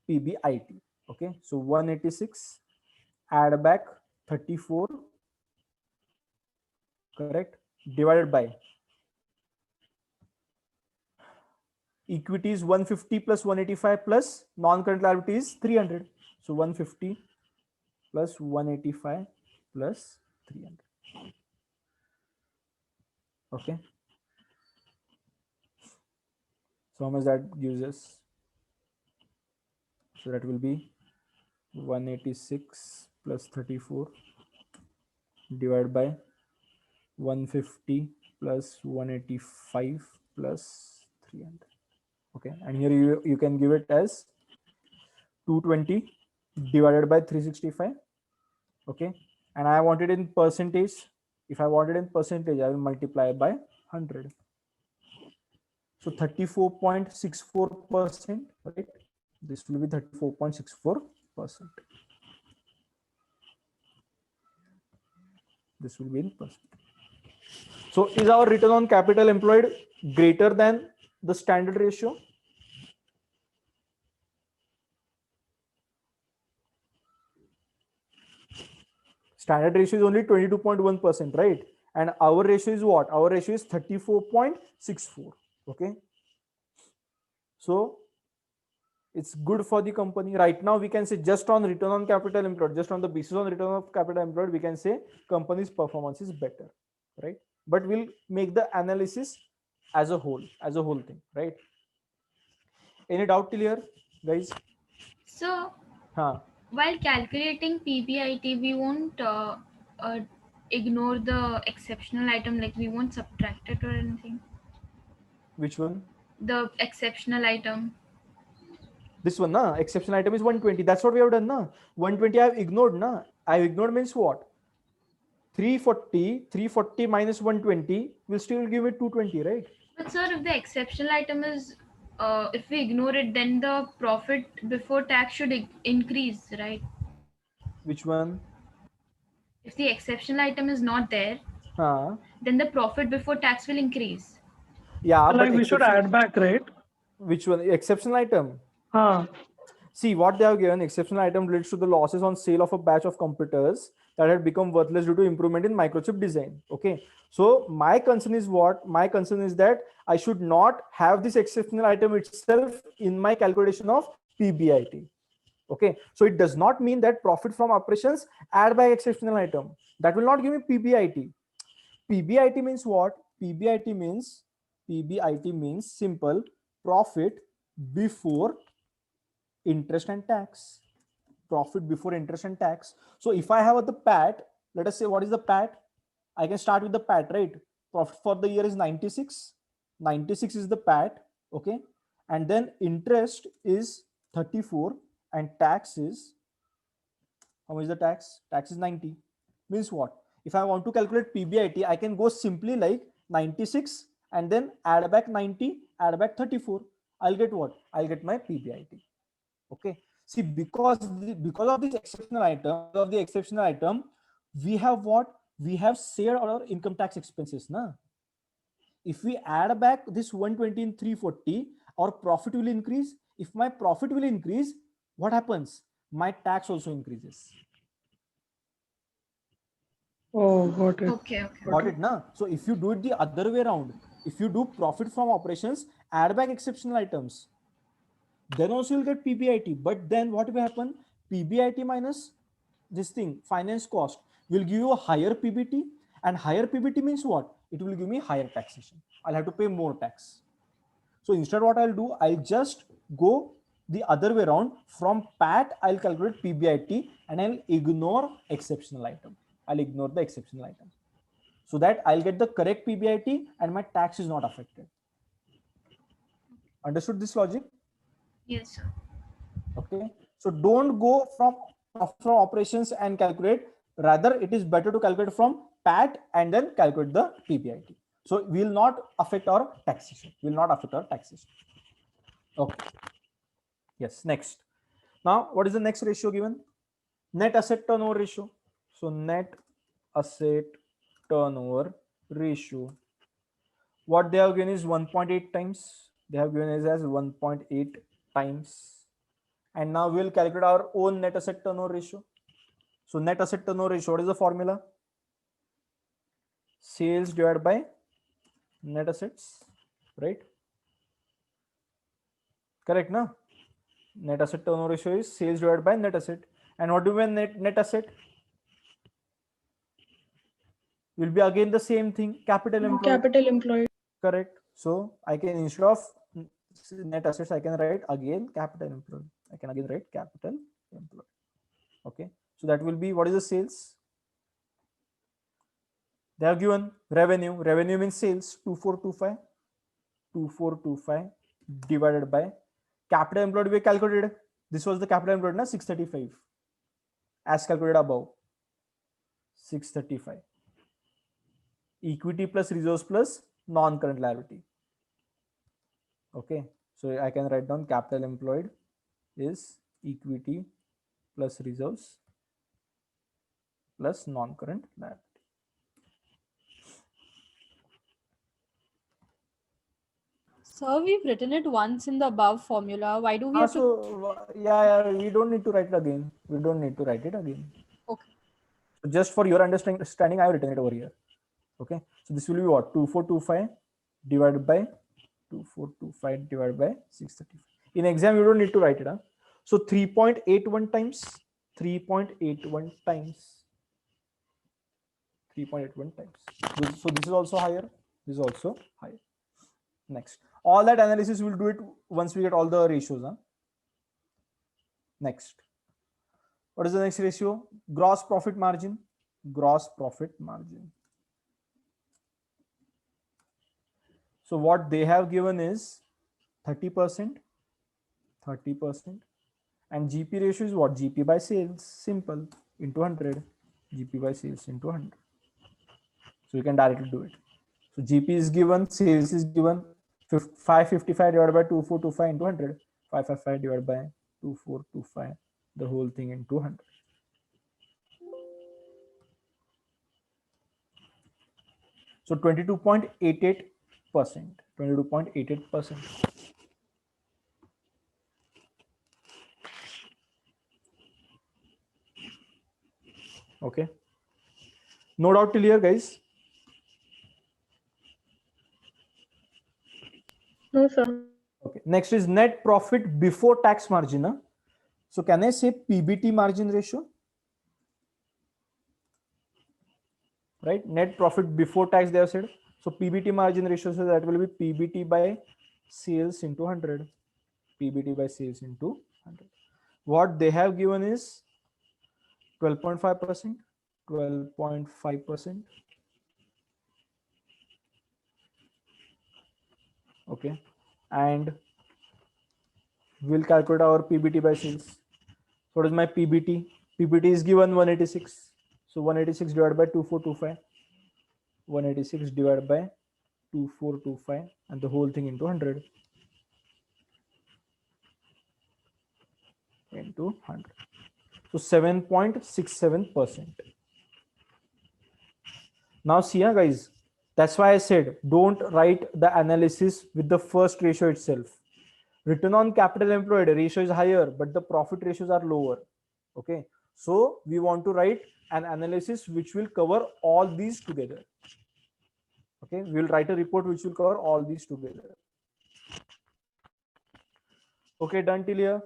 [SPEAKER 1] PBIT. Okay. So 186 add back 34. Correct. Divided by equity is 150 plus 185 plus non-current liability is 300. So 150 plus 185 plus 300. Okay. So how much that gives us? So that will be 186 plus 34 divided by 150 plus 185 plus 300. Okay, and here you can give it as 220 divided by 365. Okay, and I want it in percentage. If I want it in percentage, I will multiply by 100. So 34.64%, right? This will be 34.64%. This will be in percent. So is our return on capital employed greater than the standard ratio? Standard ratio is only 22.1%, right? And our ratio is what? Our ratio is 34.64. Okay. So it's good for the company. Right now, we can say just on return on capital employed, just on the basis on return of capital employed, we can say company's performance is better, right? But we'll make the analysis as a whole thing, right? Any doubt till here, guys?
[SPEAKER 5] So
[SPEAKER 1] Huh.
[SPEAKER 5] while calculating PBIT, we won't ignore the exceptional item, like we won't subtract it or anything.
[SPEAKER 1] Which one?
[SPEAKER 5] The exceptional item.
[SPEAKER 1] This one, na? Exceptional item is 120. That's what we have done, na? 120 I have ignored, na? I have ignored means what? 340 minus 120 will still give it 220, right?
[SPEAKER 5] But sir, if the exceptional item is, if we ignore it, then the profit before tax should increase, right?
[SPEAKER 1] Which one?
[SPEAKER 5] If the exceptional item is not there,
[SPEAKER 1] Huh?
[SPEAKER 5] then the profit before tax will increase.
[SPEAKER 1] Yeah,
[SPEAKER 4] Like
[SPEAKER 1] but
[SPEAKER 4] we should add back, right?
[SPEAKER 1] which one? Exceptional item.
[SPEAKER 4] Huh.
[SPEAKER 1] See what they have given. Exceptional item relates to the losses on sale of a batch of computers that had become worthless due to improvement in microchip design. Okay. So my concern is what? My concern is that I should not have this exceptional item itself in my calculation of PBIT. Okay. So it does not mean that profit from operations add by exceptional item. That will not give me PBIT. PBIT means what? PBIT means simple profit before interest and tax. Profit before interest and tax. So if I have the PAT, let us say what is the PAT? I can start with the PAT, right? Profit for the year is 96. 96 is the PAT, okay? And then interest is 34 and tax is, how much is the tax? Tax is 90. Means what? If I want to calculate PBIT, I can go simply like 96 and then add back 90, add back 34. I'll get what? I'll get my PBIT. Okay. See, because of this exceptional item, we have what? We have saved our income tax expenses. Na? If we add back this 120 and 340, our profit will increase. If my profit will increase, what happens? My tax also increases.
[SPEAKER 4] Oh, got it.
[SPEAKER 5] Okay.
[SPEAKER 1] Got it, na? So if you do it the other way around, if you do profit from operations, add back exceptional items, then also you'll get PBIT. But then what will happen? PBIT minus this thing, finance cost, will give you a higher PBT, and higher PBT means what? It will give me higher taxation. I'll have to pay more tax. So instead what I'll do, I'll just go the other way around. From PAT, I'll calculate PBIT and I'll ignore exceptional item. I'll ignore the exceptional item so that I'll get the correct PBIT and my tax is not affected. Understood this logic?
[SPEAKER 5] Yes, sir.
[SPEAKER 1] Okay. So don't go from operations and calculate. Rather, it is better to calculate from PAT and then calculate the PBIT. So we will not affect our taxation. Okay. Yes. Next. Now, what is the next ratio given? Net asset turnover ratio. So net asset turnover ratio. What they have given is 1.8 times. They have given us as 1.8 times. And now we'll calculate our own net asset turnover ratio. So net asset turnover ratio, what is the formula? Sales divided by net assets, right? Correct, na? Net asset turnover ratio is sales divided by net asset. And what do we mean net asset? Will be again the same thing, capital employed.
[SPEAKER 3] Capital employed.
[SPEAKER 1] Correct. So I can, instead of net assets, I can write again capital employed. I can again write capital employed. Okay. So that will be, what is the sales? They have given revenue. Revenue means sales, 2425. 2425 divided by capital employed we calculated. This was the capital employed, na, 635. As calculated above. 635. Equity plus reserves plus non-current liability. Okay, so I can write down capital employed is equity plus reserves plus non-current liability.
[SPEAKER 2] Sir, we've written it once in the above formula. Why do we have to?
[SPEAKER 1] So yeah, we don't need to write it again. We don't need to write it again.
[SPEAKER 2] Okay.
[SPEAKER 1] So just for your understanding, I have written it over here. Okay, so this will be what? 2425 divided by 2425 divided by 635. In exam, you don't need to write it. Huh? So 3.81 times 3.81 times 3.81 times. So this is also higher. This is also higher. Next, all that analysis we'll do it once we get all the ratios. Huh? Next, what is the next ratio? Gross profit margin. Gross profit margin. So what they have given is 30%, 30%, and GP ratio is what? GP by sales, simple, into 100. GP by sales into 100. So you can directly do it. So GP is given, sales is given, 555 divided by 2425 into 100. 555 divided by 2425, the whole thing into 100. So 22.88%. 22.88%. Okay. No doubt till here, guys.
[SPEAKER 3] No, sir.
[SPEAKER 1] Okay. Next is net profit before tax margin. Huh? So can I say PBT margin ratio? Right? Net profit before tax, they have said. So PBT margin ratio, so that will be PBT by sales into 100. PBT by sales into 100. What they have given is 12.5%. 12.5%. Okay. And we'll calculate our PBT by sales. What is my PBT? PBT is given 186. So 186 divided by 2425. 186 divided by 2425 and the whole thing into 100. Into 100. So 7.67%. Now see, guys, that's why I said don't write the analysis with the first ratio itself. Return on capital employed ratio is higher, but the profit ratios are lower. Okay, so we want to write an analysis which will cover all these together. Okay, we will write a report which will cover all these together. Okay, done till here.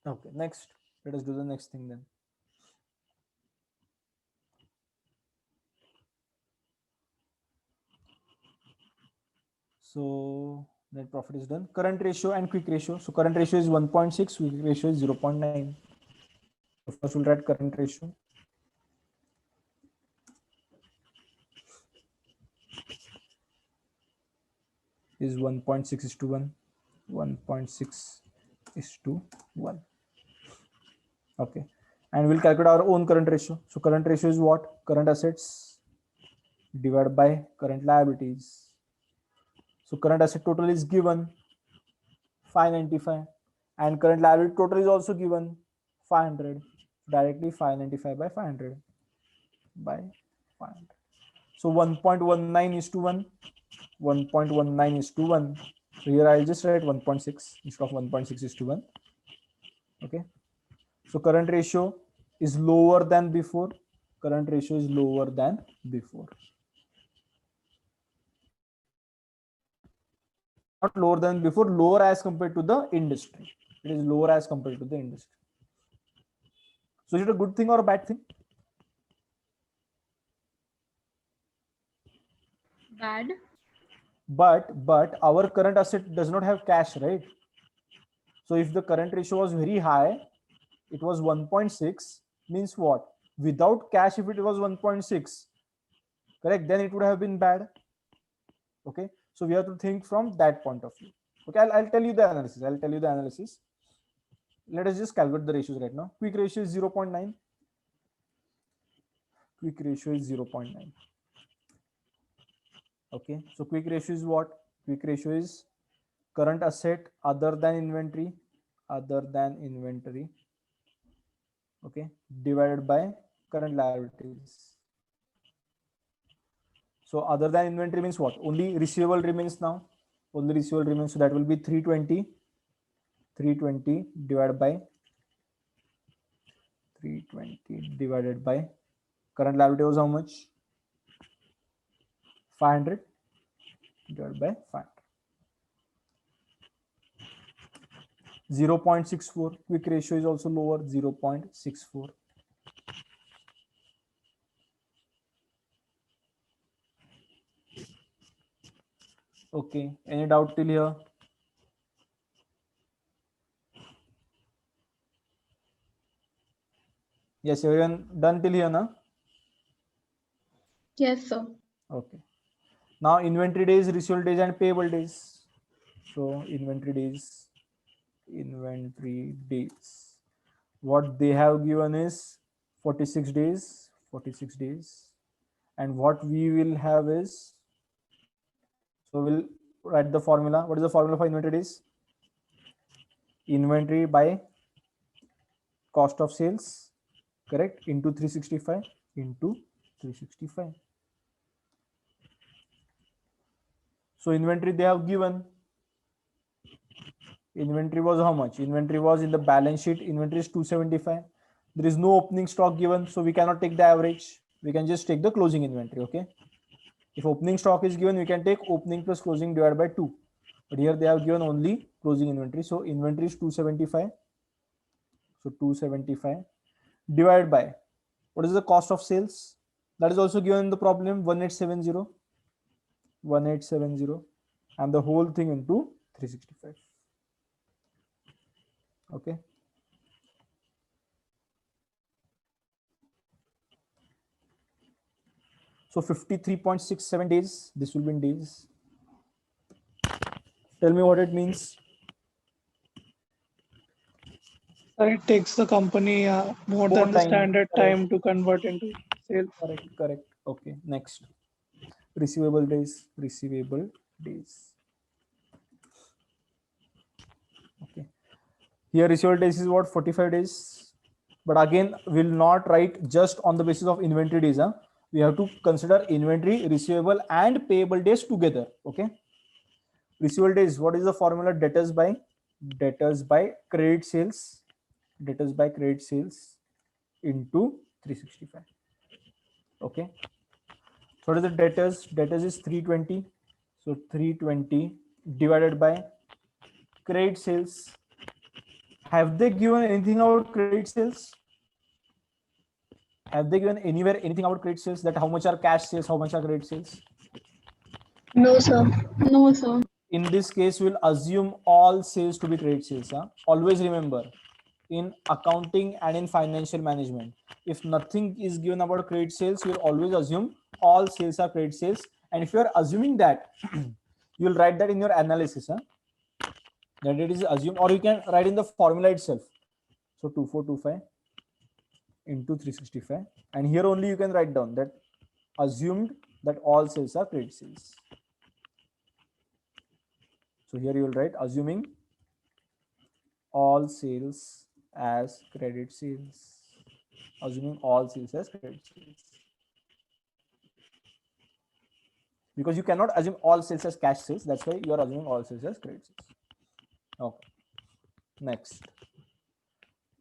[SPEAKER 1] Okay, next, let us do the next thing then. So net profit is done. Current ratio and quick ratio. So current ratio is 1.6, quick ratio is 0.9. So first we'll write current ratio. Is 1.6 is to 1. 1.6 is to 1. Okay. And we'll calculate our own current ratio. So current ratio is what? Current assets divided by current liabilities. So current asset total is given 595 and current liability total is also given 500. Directly 595 by 500 by 500. So 1.19 is to 1. 1.19 is to 1. So here I'll just write 1.6 instead of 1.6 is to 1. Okay. So current ratio is lower than before. Current ratio is lower than before. Not lower than before, lower as compared to the industry. It is lower as compared to the industry. So is it a good thing or a bad thing?
[SPEAKER 2] Bad.
[SPEAKER 1] But our current asset does not have cash, right? So if the current ratio was very high, it was 1.6, means what? Without cash, if it was 1.6, correct, then it would have been bad. Okay, so we have to think from that point of view. Okay, I'll tell you the analysis. Let us just calculate the ratios right now. Quick ratio is 0.9. Quick ratio is 0.9. Okay, so quick ratio is what? Quick ratio is current asset other than inventory, okay, divided by current liabilities. So other than inventory means what? Only receivable remains now. Only receivable remains. So that will be 320 divided by current liability was how much? 500 divided by 500. 0.64. Quick ratio is also lower, 0.64. Okay, any doubt till here? Yes, everyone done till here, na?
[SPEAKER 3] Yes, sir.
[SPEAKER 1] Okay. Now inventory days, receivable days, and payable days. So inventory days. What they have given is 46 days. And what we will have is, so we'll write the formula. What is the formula for inventory days? Inventory by cost of sales, correct, into 365 into 365. So inventory they have given. Inventory was how much? Inventory was in the balance sheet. Inventory is 275. There is no opening stock given, so we cannot take the average. We can just take the closing inventory. Okay. If opening stock is given, we can take opening plus closing divided by 2. But here they have given only closing inventory. So inventory is 275. So 275 divided by, what is the cost of sales? That is also given in the problem, 1870. And the whole thing into 365. Okay. So 53.67 days. This will be in days. Tell me what it means.
[SPEAKER 4] It takes the company more than the
[SPEAKER 1] time,
[SPEAKER 4] standard
[SPEAKER 1] correct.
[SPEAKER 4] time to convert into sales.
[SPEAKER 1] Correct. Okay, next. Receivable days. Okay. Here receivable days is what? 45 days. But again, we'll not write just on the basis of inventory days. Huh? We have to consider inventory, receivable, and payable days together. Okay. Receivable days, what is the formula? Debtors by credit sales. Into 365. Okay. So what is the debtors? Debtors is 320. So 320 divided by credit sales. Have they given anything about credit sales? Have they given anywhere anything about credit sales, that how much are cash sales, how much are credit sales?
[SPEAKER 6] No, sir.
[SPEAKER 3] No, sir.
[SPEAKER 1] In this case, we'll assume all sales to be credit sales. Huh? Always remember, in accounting and in financial management, if nothing is given about credit sales, you'll always assume all sales are credit sales. And if you're assuming that, you'll write that in your analysis. Huh? That it is assumed, or you can write in the formula itself. So 2425 into 365. And here only you can write down that assumed that all sales are credit sales. So here you will write assuming all sales as credit sales. Assuming all sales as credit sales. because you cannot assume all sales as cash sales. That's why you are assuming all sales as credit sales. Okay. Next,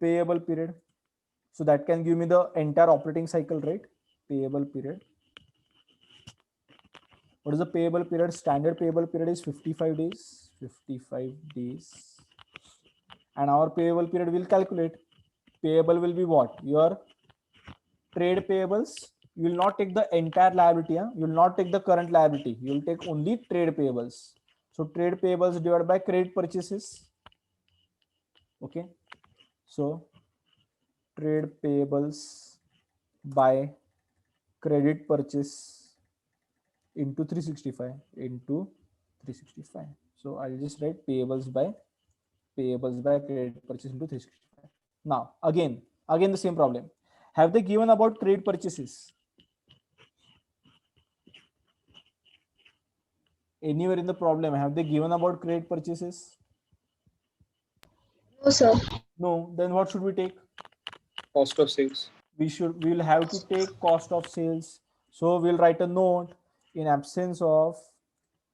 [SPEAKER 1] payable period. So that can give me the entire operating cycle, right? Payable period. What is the payable period? Standard payable period is 55 days. 55 days. And our payable period will calculate. Payable will be what? Your trade payables. You will not take the entire liability. You will not take the current liability. You will take only trade payables. So trade payables divided by credit purchases. Okay. So trade payables by credit purchase into 365 into 365. So I'll just write payables by credit purchase into 365. Now again the same problem. Have they given about credit purchases? Anywhere in the problem have they given about credit purchases?
[SPEAKER 6] No, sir.
[SPEAKER 1] No. Then what should we take?
[SPEAKER 7] Cost of sales.
[SPEAKER 1] We will have to take cost of sales. So we'll write a note: in absence of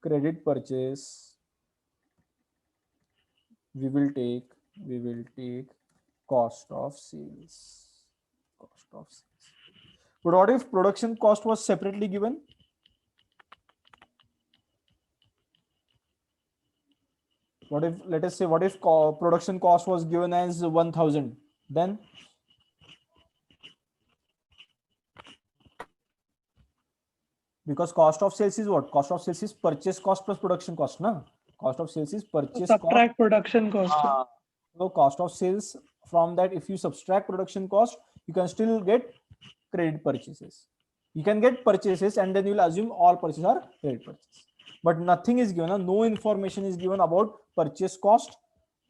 [SPEAKER 1] credit purchase, we will take cost of sales. Cost of sales. But what if production cost was separately given? What if, let us say, what if production cost was given as 1,000? Then because cost of sales is what? Cost of sales is purchase cost plus production cost, na? Cost of sales is purchase cost.
[SPEAKER 4] Subtract production cost.
[SPEAKER 1] So cost of sales, from that, if you subtract production cost, you can still get credit purchases. You can get purchases and then you will assume all purchases are credit purchase. But nothing is given, no information is given about purchase cost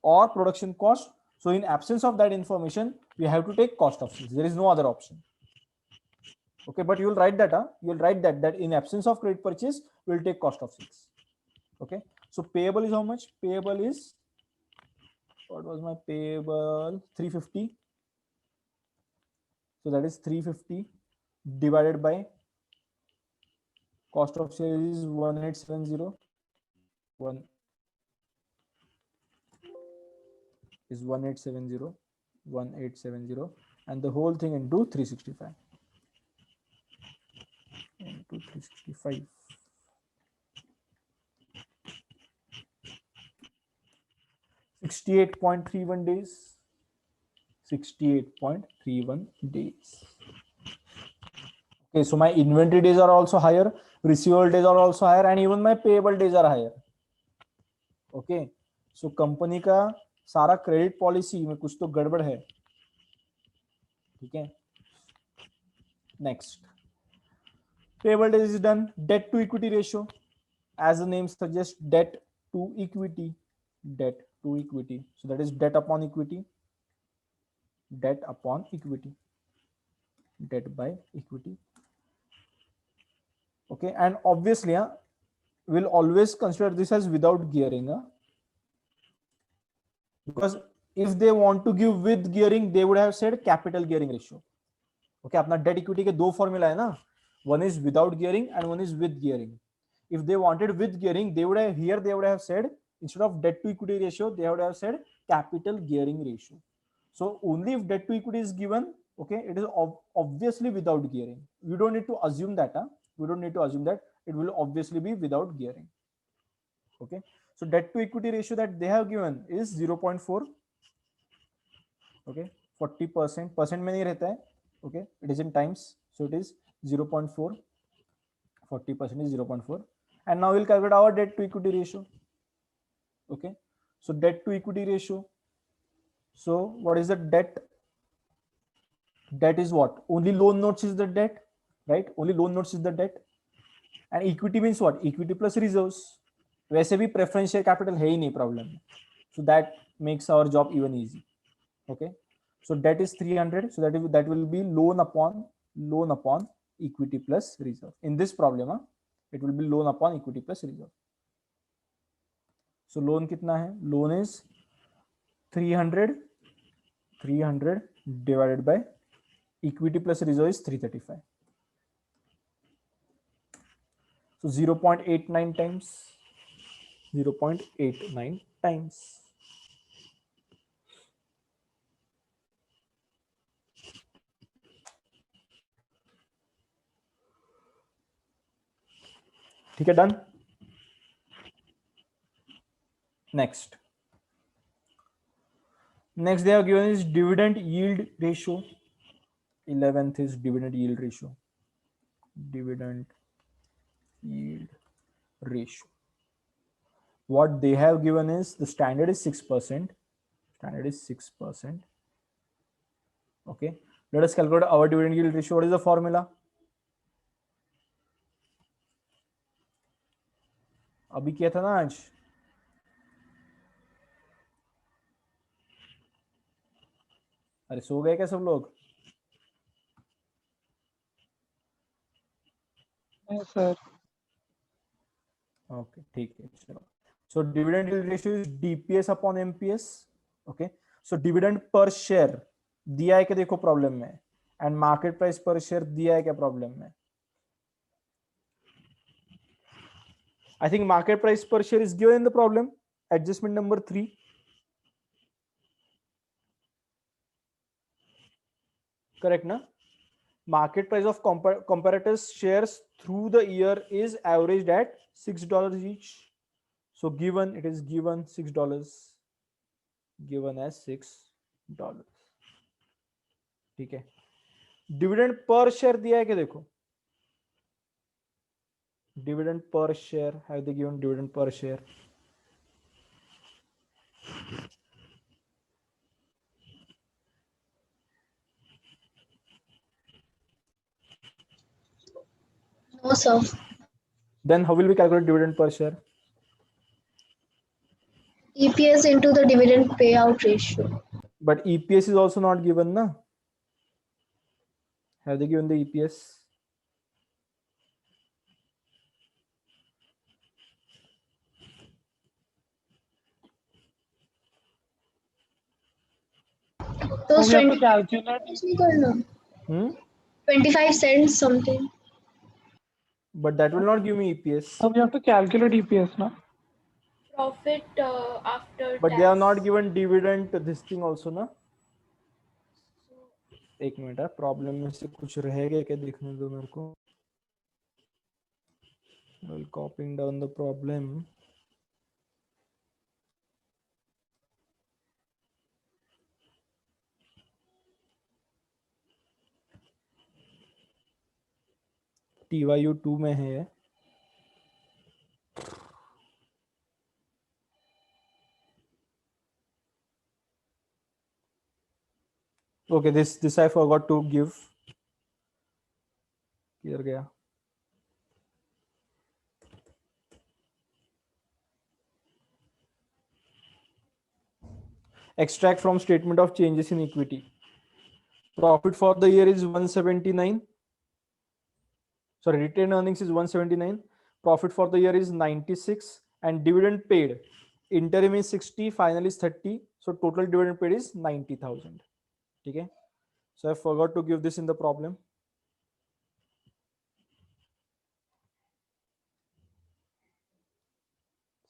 [SPEAKER 1] or production cost. So in absence of that information, we have to take cost of sales. There is no other option. Okay, but you will write that, you will write that in absence of credit purchase, we will take cost of sales. Okay, so payable is how much? Payable is, what was my payable? 350. So that is 350 divided by cost of sales is 1870. One is 1870, and the whole thing into 365. Into 365. $68.31 days. 68.31 days. Okay, so my inventory days are also higher, receivable days are also higher, and even my payable days are higher. Okay, so company का सारा credit policy में कुछ तो गड़बड़ है. ठीक है. Next, payable days is done. Debt to equity ratio, as the name suggests, debt to equity. Debt to equity. So that is debt upon equity. Debt upon equity. Debt by equity. Okay, and obviously we'll always consider this as without gearing, because if they want to give with gearing, they would have said capital gearing ratio. Okay, अपना debt equity के दो formula है ना, one is without gearing and one is with gearing. If they wanted with gearing, they would have said, instead of debt to equity ratio, they would have said capital gearing ratio. So only if debt to equity is given, okay, it is obviously without gearing. We don't need to assume that. We don't need to assume that. It will obviously be without gearing. Okay, so debt to equity ratio that they have given is 0.4. Okay, 40%. Percent में नहीं रहता है. Okay, it is in times, so it is 0.4. 40% is 0.4. And now we'll calculate our debt to equity ratio. Okay, so debt to equity ratio. So what is the debt? Debt is what? Only loan notes is the debt, right? Only loan notes is the debt. And equity means what? Equity plus reserves. वैसे भी preferential capital है ही नहीं problem. So that makes our job even easy. Okay, so debt is 300. So that will be loan upon equity plus reserve. In this problem, it will be loan upon equity plus reserve. So loan कितना है? Loan is 300 divided by equity plus reserve is 335. So 0.89 times. 0.89 times. ठीक है, done. Next they have given is dividend yield ratio. 11th is dividend yield ratio. Dividend yield ratio. What they have given is the standard is 6%. Standard is 6%. Okay. Let us calculate our dividend yield ratio. What is the formula? अभी किया था ना आज. अरे सो गए क्या सब लोग?
[SPEAKER 4] Yes, sir.
[SPEAKER 1] Okay, ठीक है, चलो. So dividend yield ratio is DPS upon MPS. Okay. So dividend per share दिया है क्या देखो प्रॉब्लम में, एंड मार्केट प्राइस पर शेयर दिया है क्या प्रॉब्लम में. I think market price per share is given in the problem. Adjustment number 3. Correct, na? Market price of comparators shares through the year is averaged at $6 each. So given, it is given $6. Given as $6. ठीक है. Dividend per share दिया है क्या देखो. Dividend per share, have they given dividend per share?
[SPEAKER 6] No, sir.
[SPEAKER 1] Then how will we calculate dividend per share?
[SPEAKER 6] EPS into the dividend payout ratio.
[SPEAKER 1] But EPS is also not given, na? Have they given the EPS?
[SPEAKER 6] Those
[SPEAKER 4] So we have
[SPEAKER 6] 20
[SPEAKER 4] to calculate.
[SPEAKER 6] कुछ नहीं करना.
[SPEAKER 1] Hmm?
[SPEAKER 6] 25 cents something.
[SPEAKER 1] But that will not give me EPS.
[SPEAKER 4] So we have to calculate EPS now.
[SPEAKER 5] Profit after
[SPEAKER 1] But
[SPEAKER 5] tax.
[SPEAKER 1] they have not given dividend this thing also, ना. एक minute है, problem में से कुछ रह गया क्या देखने दो मेरे को. While copying down the problem. TYU 2 में है ये. Okay, this I forgot to give. किधर गया? Extract from statement of changes in equity. Profit for the year is 179. Sorry, retained earnings is 179. Profit for the year is 96, and dividend paid. Interim is 60, final is 30. So total dividend paid is 90,000. Okay. So I forgot to give this in the problem.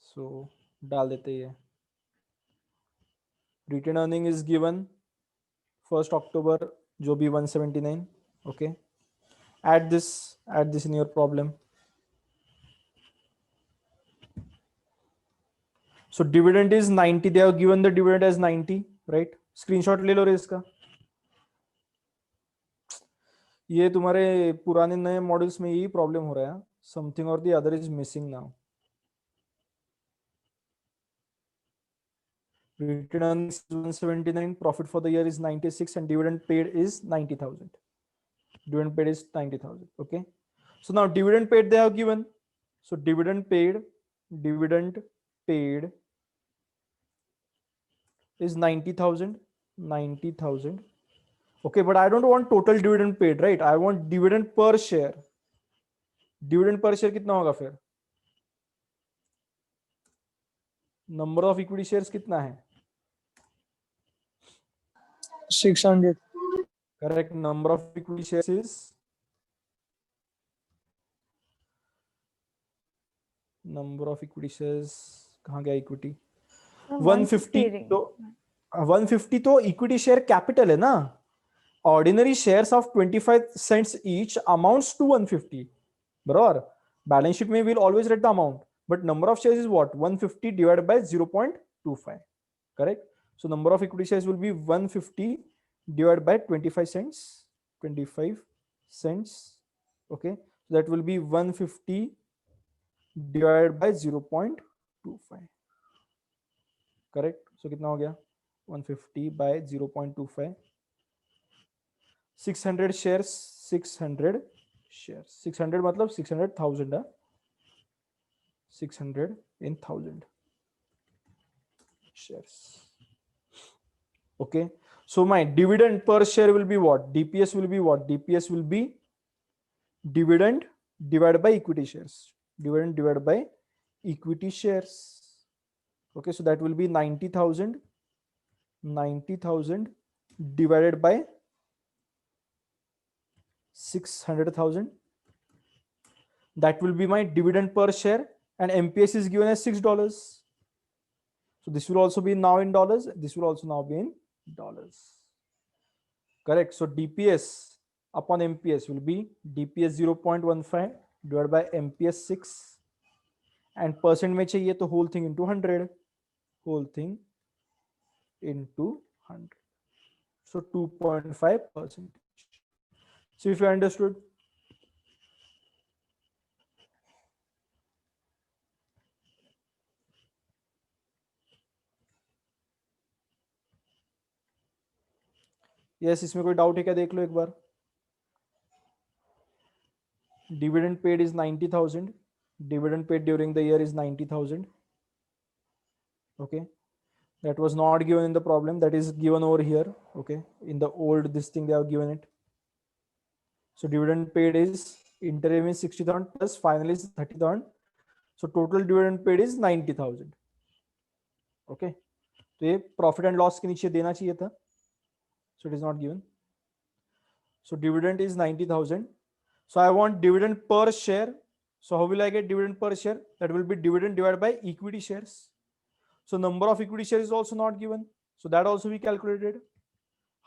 [SPEAKER 1] So डाल देते हैं. Retained earning is given 1st October, जो भी 179. Okay. Add this in your problem. So dividend is 90. They have given the dividend as 90, right? Screenshot ले लो रे इसका. ये तुम्हारे पुराने नए मॉडल्स में यही प्रॉब्लम हो रहा है. Something or the other is missing now. Return earnings is 179, profit for the year is 96, and dividend paid is 90,000. Dividend paid is 90,000. Okay. So now dividend paid they have given. So dividend paid is 90,000. 90,000. Okay, but I don't want total dividend paid, right? I want dividend per share. Dividend per share कितना होगा फिर? Number of equity shares कितना है?
[SPEAKER 4] 600.
[SPEAKER 1] Correct. Number of equity shares is number of equity shares कहाँ गया equity
[SPEAKER 8] 150
[SPEAKER 1] 150 तो 150 तो equity share capital है ना ordinary shares of 25 cents each amounts to 150 बराबर बैलेंस शीट में will always right the amount but number of shares is what 150 divided bye 0.25 correct so number of equity shares will be 150 divided by 25 cents okay so that will be 150 divided by 0.25 correct so कितना हो गया 150 by 0.25 600 shares 600 shares 600 मतलब 600,000 600 in 1000 shares okay so my dividend per share will be what DPS will be what DPS will be dividend divided by equity shares dividend divided by equity shares okay so that will be 90,000 divided by 600,000 that will be my dividend per share and MPS is given as $6 so this will also be now in dollars this will also now be in dollars correct so DPS upon MPS will be DPS 0.15 divided by MPS 6 and percent में चाहिए तो whole thing into 100 whole thing into 100 so 2.5%. So if you understood yes इसमें कोई doubt है क्या देख लो एक बार dividend paid is 90,000 dividend paid during the year is 90,000 okay that was not given in the problem that is given over here okay in the old this thing they have given it so dividend paid is interim is 60,000 plus final is 30,000 so total dividend paid is 90,000 okay तो ये profit and loss के नीचे देना चाहिए था so it is not given so dividend is 90,000 so I want dividend per share so how will I get dividend per share that will be dividend divided by equity shares so number of equity shares is also not given so that also we calculated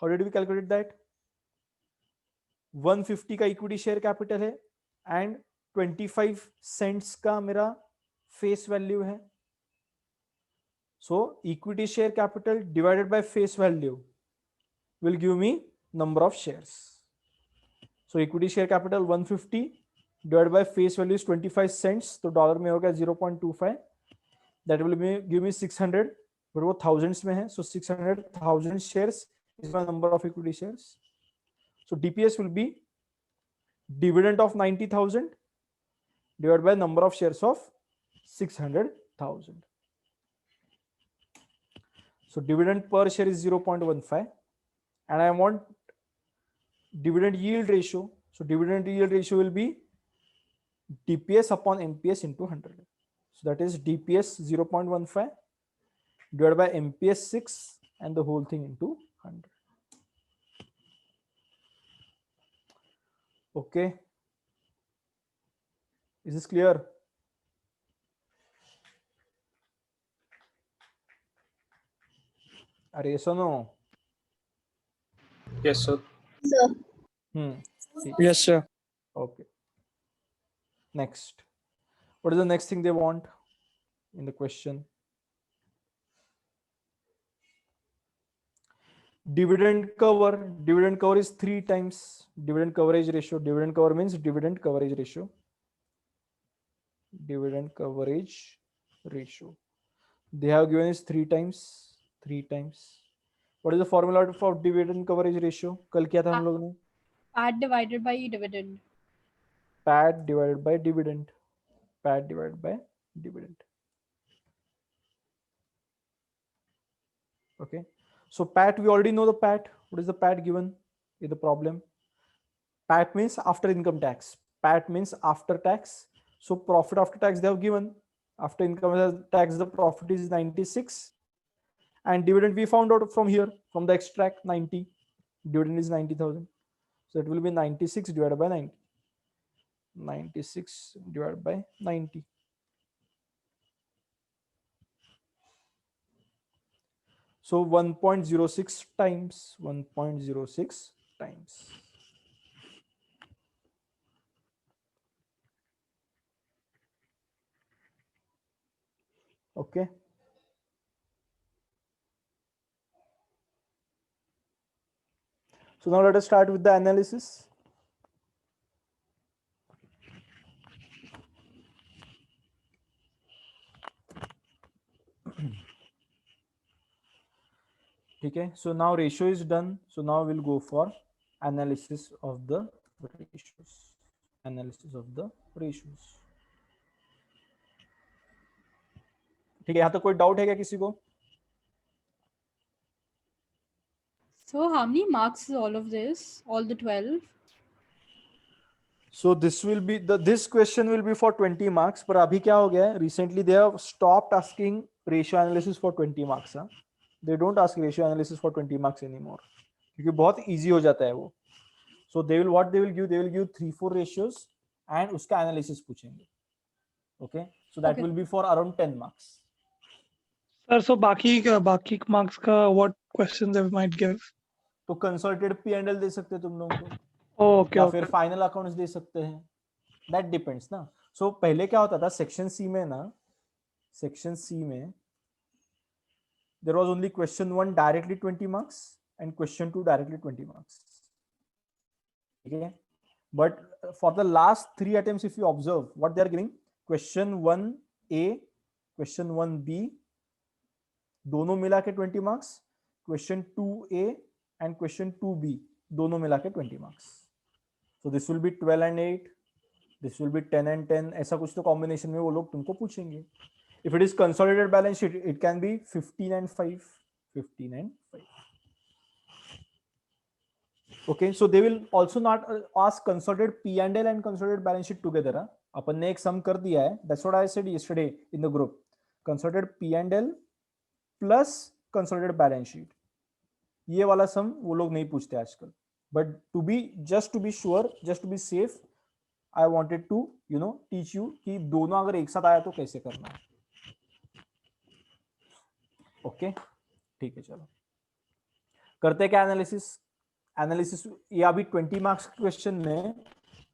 [SPEAKER 1] how did we calculate that 150 का equity share capital है and 25 cents का मेरा face value है so equity share capital divided by face value will give me number of shares so equity share capital 150 divided by face value is 25 cents तो dollar में होगा 0.25 that will give me 600 but वो thousands में है so 600,000 shares is my number of equity shares So DPS will be dividend of 90,000 divided by number of shares of 600,000. So dividend per share is 0.15 and I want dividend yield ratio. So dividend yield ratio will be DPS upon MPS into 100. So that is DPS 0.15 divided by MPS 6 and the whole thing into 100. Okay, is this clear? Are yes or no?
[SPEAKER 7] Yes, sir.
[SPEAKER 6] Sir.
[SPEAKER 4] Yes, sir.
[SPEAKER 1] Okay. Next, what is the next thing they want in the question? Dividend cover is 3 times dividend coverage ratio. Dividend cover means dividend coverage ratio. Dividend coverage ratio they have given is 3 times. What is the formula for dividend coverage ratio? कल किया था हम लोग ने
[SPEAKER 2] PAT divided by dividend.
[SPEAKER 1] PAT divided by dividend. Okay, so PAT we already know the PAT. What is the PAT given in the problem? PAT means after income tax. PAT means after tax. So profit after tax they have given. After income tax the profit is 96 and dividend we found out from here from the extract 90. Dividend is 90,000. So it will be 96 divided by 90. 96 divided by 90. So 1.06 times 1.06 times. Okay. So now let us start with the analysis. Okay, so now ratio is done. So now we'll go for analysis of the ratios. Analysis of the ratios. ठीक है, यहाँ तक कोई doubt है क्या किसी को?
[SPEAKER 2] So how many marks is all of this? All the 12?
[SPEAKER 1] So this will be this question will be for 20 marks. पर अभी क्या हो गया है? Recently they have stopped asking ratio analysis for 20 marks. हाँ? They don't ask ratio analysis for 20 marks anymore. क्योंकि बहुत easy हो जाता है वो. So they will give 3-4 ratios and उसका analysis पूछेंगे. Okay, so that
[SPEAKER 2] Okay.
[SPEAKER 1] will be for around 10 marks.
[SPEAKER 4] Sir, so बाकी marks का what questions they might give?
[SPEAKER 1] तो consolidated P&L दे सकते हैं तुम लोगों को.
[SPEAKER 4] Okay,
[SPEAKER 1] या
[SPEAKER 4] okay.
[SPEAKER 1] फिर फाइनल अकाउंट्स दे सकते हैं. दैट डिपेंड्स ना. सो पहले क्या होता था सेक्शन सी में ना, सेक्शन सी में there was only question 1 directly 20 marks and question 2 directly 20 marks. ठीक है, but for the last 3 attempts if you observe what they are giving, question 1A, question 1B दोनों मिला के 20 marks, question 2A and question 2B दोनों मिला के 20 marks. So this will be 12 and 8, this will be 10 and 10. ऐसा कुछ तो combination में वो लोग तुमको पूछेंगे. If it is consolidated balance sheet, it can be 15 and 5, 15 and 5. Okay, so they will also not ask consolidated P&L and consolidated balance sheet together. हाँ? अपन ने एक सम कर दिया है. That's what I said yesterday in the group. Consolidated P&L plus consolidated balance sheet. ये वाला सम वो लोग नहीं पूछते आजकल. But just to be sure, just to be safe, I wanted to teach you कि दोनों अगर एक साथ आया तो कैसे करना है. ओके, ठीक है, चलो करते हैं क्या एनालिसिस. ये अभी 20 मार्क्स क्वेश्चन में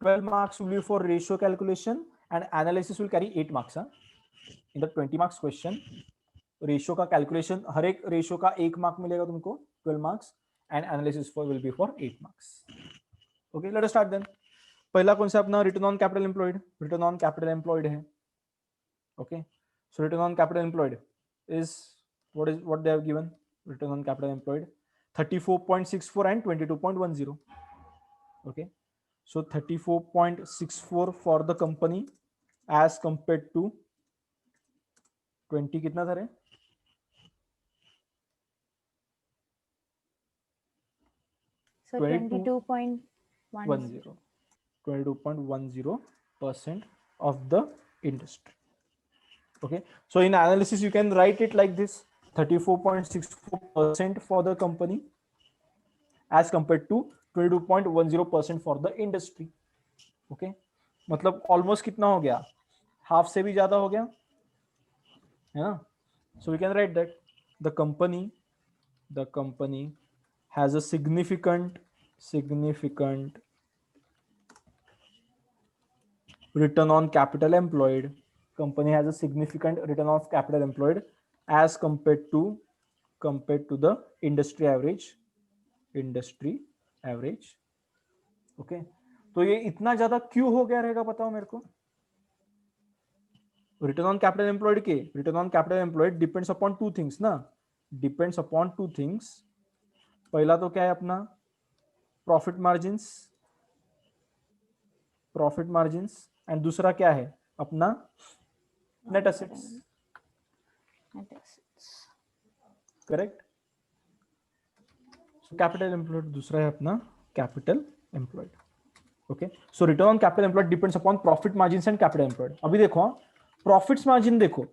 [SPEAKER 1] 12 marks will be for ratio calculation and analysis will carry 8 marks. In the 20 marks question ratio का कैलकुलेशन, हर एक रेशियो का 1 मार्क मिलेगा तुमको, 12 marks, and analysis will be for 8 marks. Okay, let us start then. पहला कौन सा अपना return on capital employed. Return on capital employed है. Okay, so return on capital employed is what they have given. Return on capital employed 34.64 and 22.10. Okay, so 34.64 for the company as compared to 20 कितना था रे?
[SPEAKER 8] So 22.10.
[SPEAKER 1] 22.10% of the industry. Okay, so in analysis you can write it like this: 34.64% for the company as compared to 22.10% for the industry. Okay, मतलब almost कितना हो गया? Half से भी ज्यादा हो गया है ना. So we can write that the company has a significant return on capital employed. Company has a significant return on capital employed as compared to the industry average. Okay, तो ये इतना ज्यादा क्यों हो गया रहेगा बताओ मेरे को. रिटर्न ऑन कैपिटल एम्प्लॉयड के return on capital employed depends upon two things ना. Depends upon two things. पहला तो क्या है अपना प्रॉफिट मार्जिन्स एंड दूसरा क्या है अपना net assets. Correct. So capital employed दूसरा है अपना capital employed. Okay, so return on capital employed depends upon profit margins and capital employed. अभी देखो प्रॉफिट मार्जिन देखो.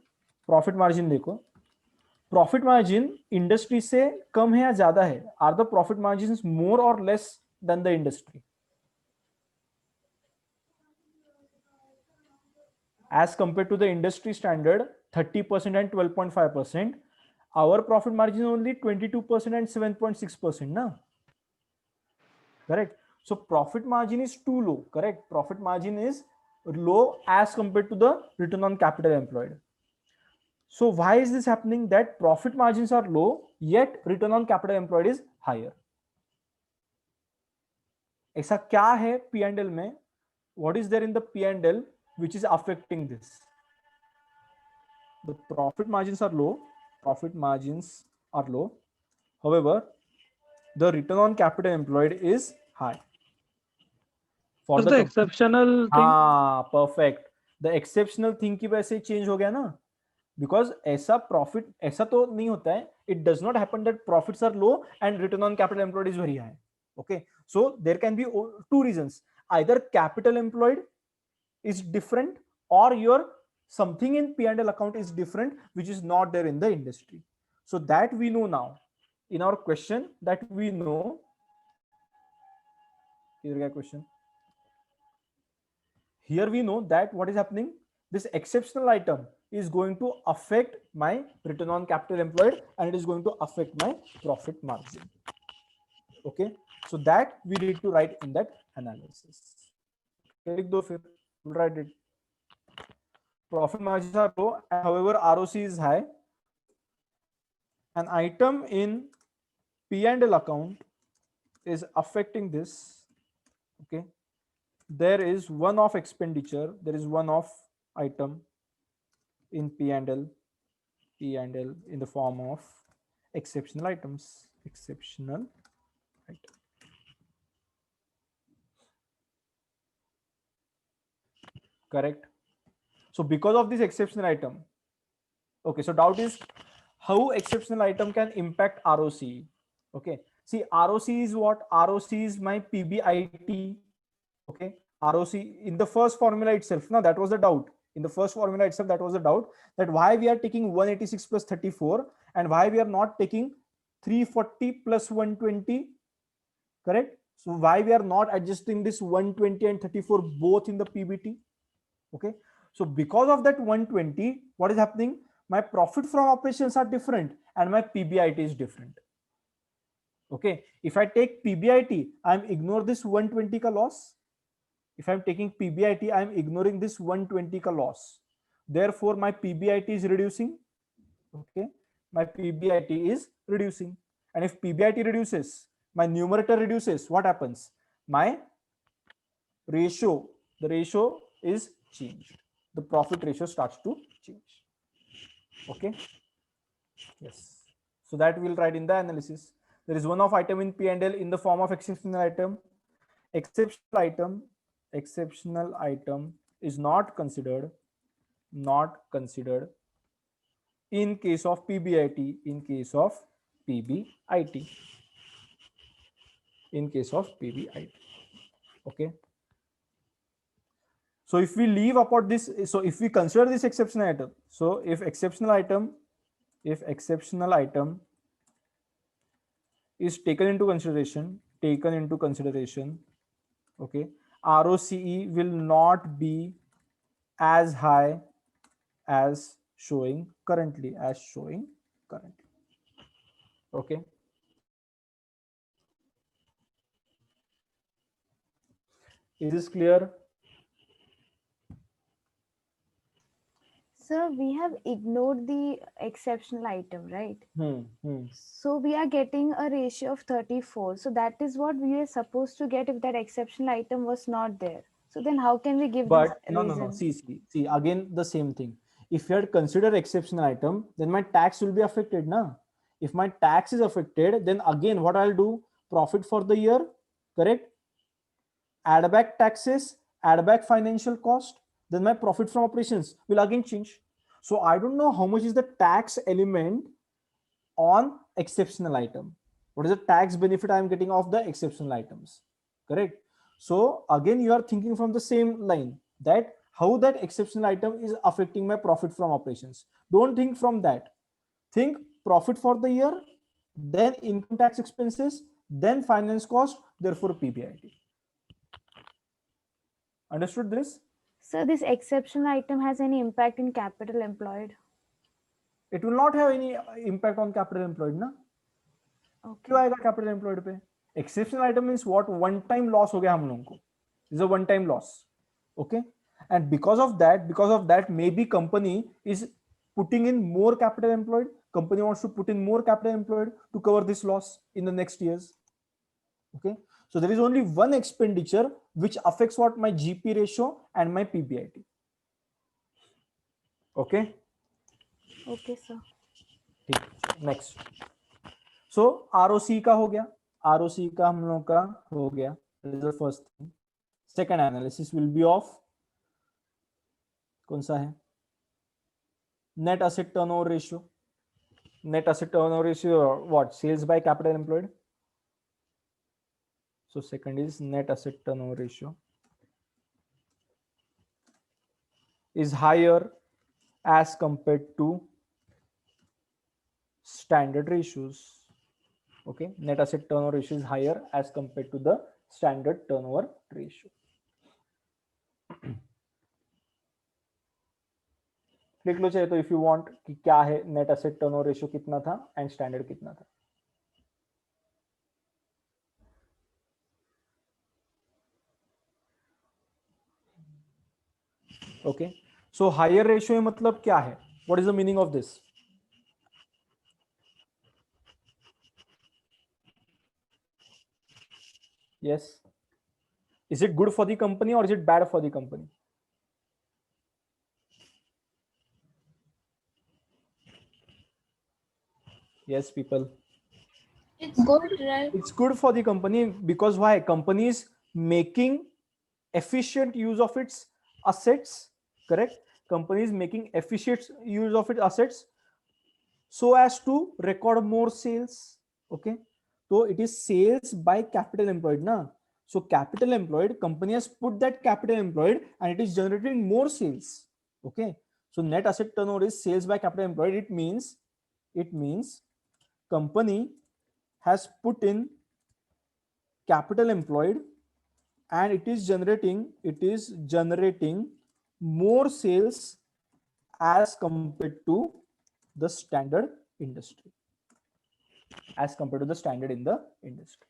[SPEAKER 1] प्रॉफिट मार्जिन इंडस्ट्री से कम है या ज्यादा है? आर द प्रॉफिट मार्जिन मोर और less than the industry? As compared to the industry standard 30% and 12.5%, our profit margin is only 22% and 7.6%, na? Correct. So profit margin is too low. Correct. Profit margin is low as compared to the return on capital employed. So why is this happening? That profit margins are low, yet return on capital employed is higher. ऐसा क्या है P&L में? What is there in the P&L which is affecting this? The profit margins are low. Profit margins are low. However, the return on capital employed is high. For
[SPEAKER 4] What's the exceptional thing?
[SPEAKER 1] हाँ, perfect. The exceptional thing की वजह से change हो गया ना? Because ऐसा profit ऐसा तो नहीं होता है. It does not happen that profits are low and return on capital employed is very high. Okay, so there can be two reasons. Either capital employed is different, or your something in P&L account is different, which is not there in the industry. So that we know now. In our question, that we know. Here question. Here we know that what is happening. This exceptional item is going to affect my return on capital employed, and it is going to affect my profit margin. Okay, so that we need to write in that analysis. We'll write it. Profit margins are low, however ROC is high. An item in P&L account is affecting this. Okay, there is one-off expenditure, there is one-off item in P&L in the form of exceptional items. Exceptional item. Correct. So because of this exceptional item, okay, so doubt is how exceptional item can impact ROC. Okay, see, ROC is what? ROC is my PBIT. Okay, ROC in the first formula itself. Now that was the doubt. In the first formula itself, that was the doubt, that why we are taking 186 plus 34 and why we are not taking 340 plus 120. Correct. So why we are not adjusting this 120 and 34 both in the PBT? Okay, so because of that 120, what is happening? My profit from operations are different and my PBIT is different. Okay, if I take PBIT, I'm ignore this 120 ka loss. If I'm taking PBIT, I'm ignoring this 120 ka loss. Therefore, my PBIT is reducing. Okay, my PBIT is reducing. And if PBIT reduces, my numerator reduces, what happens? My ratio, the ratio is changed. The profit ratio starts to change. Okay. Yes. So that we'll write in the analysis. There is one-off item in P&L in the form of exceptional item. Exceptional item is not considered in case of PBIT, in case of PBIT. Okay. So if we leave apart this, so if we consider this exceptional item, so if exceptional item is taken into consideration, okay, ROCE will not be as high as showing currently, okay. Is this clear?
[SPEAKER 8] Sir, we have ignored the exceptional item, right? So we are getting a ratio of 34. So that is what we were supposed to get if that exceptional item was not there. So then how can we give
[SPEAKER 1] But
[SPEAKER 8] this
[SPEAKER 1] no.
[SPEAKER 8] reason?
[SPEAKER 1] See, again the same thing. If you had considered exceptional item, then my tax will be affected, na? If my tax is affected, then again what I'll do? Profit for the year, correct? Add back taxes, add back financial cost, then my profit from operations will again change. So I don't know how much is the tax element on exceptional item. What is the tax benefit I am getting of the exceptional items? Correct. So again, you are thinking from the same line, that how that exceptional item is affecting my profit from operations. Don't think from that. Think profit for the year, then income tax expenses, then finance cost, therefore PBIT. Understood this?
[SPEAKER 8] So this exceptional item has any impact in capital employed?
[SPEAKER 1] It will not have any impact on capital employed ना. क्यों आएगा capital employed पे? Exceptional item means what? One time loss हो गया हम लोगों को. This is a one time loss. Okay. And because of that, maybe company is putting in more capital employed. Company wants to put in more capital employed to cover this loss in the next years. Okay. So there is only one expenditure which affects what? My GP ratio and my PBIT. Okay.
[SPEAKER 8] Okay, sir.
[SPEAKER 1] Next. So ROC का हो गया. ROC का हम लोग का हो गया. This is the first thing. Second analysis will be of कौन सा है? Net asset turnover ratio. Net asset turnover ratio, what? Sales by capital employed. So second is net asset turnover ratio is higher as compared to standard ratios. Okay, net asset turnover ratio is higher as compared to the standard turnover ratio. लिख लो चाहे तो if you want कि क्या है net asset turnover ratio कितना था and standard कितना था. Okay, so higher ratio मतलब क्या है? What is the meaning of this? Yes. Is it good for the company or is it bad for the company? Yes, people.
[SPEAKER 5] It's good, right?
[SPEAKER 1] It's good for the company because why? Company is making efficient use of its assets, correct? Company is making efficient use of its assets so as to record more sales. Okay, so it is sales by capital employed, na? So capital employed, company has put that capital employed and it is generating more sales. Okay, so net asset turnover is sales by capital employed. It means company has put in capital employed and it is generating more sales as compared to the standard industry, as compared to the standard in the industry.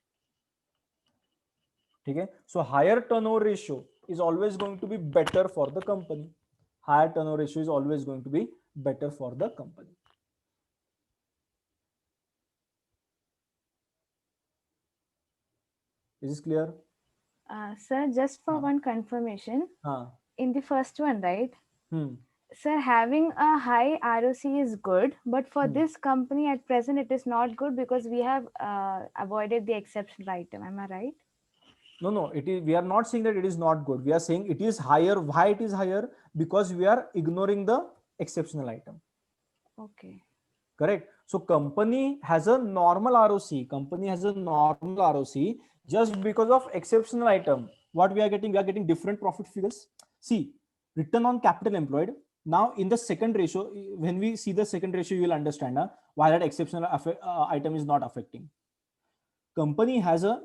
[SPEAKER 1] Okay, so higher turnover ratio is always going to be better for the company. Higher turnover ratio is always going to be better for the company. Is this clear?
[SPEAKER 8] Sir, just for one confirmation, in the first one, right? Sir, having a high ROC is good, but for this company at present, it is not good because we have avoided the exceptional item. Am I right?
[SPEAKER 1] No, it is. We are not saying that it is not good. We are saying it is higher. Why it is higher? Because we are ignoring the exceptional item.
[SPEAKER 8] Okay.
[SPEAKER 1] Correct. So company has a normal ROC. Company has a normal ROC just because of exceptional item. What we are getting? We are getting different profit figures. See, return on capital employed. Now in the second ratio, when we see the second ratio, you will understand why that exceptional item is not affecting. Company has a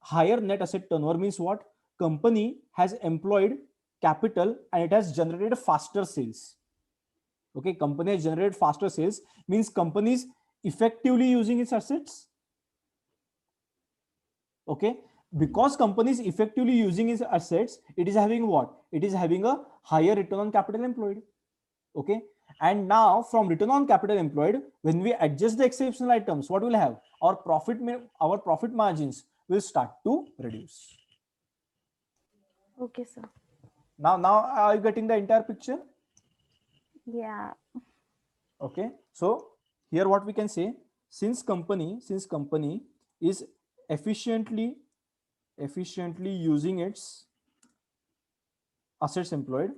[SPEAKER 1] higher net asset turnover means what? Company has employed capital and it has generated faster sales. Okay, company has generated faster sales means company is effectively using its assets. Okay, because company is effectively using its assets, it is having what? It is having a higher return on capital employed. Okay, and now from return on capital employed, when we adjust the exceptional items, what will have? Our profit margins will start to reduce.
[SPEAKER 8] Okay, sir.
[SPEAKER 1] Now are you getting the entire picture?
[SPEAKER 8] Yeah.
[SPEAKER 1] Okay, so here what we can say, since company is efficiently using its assets employed,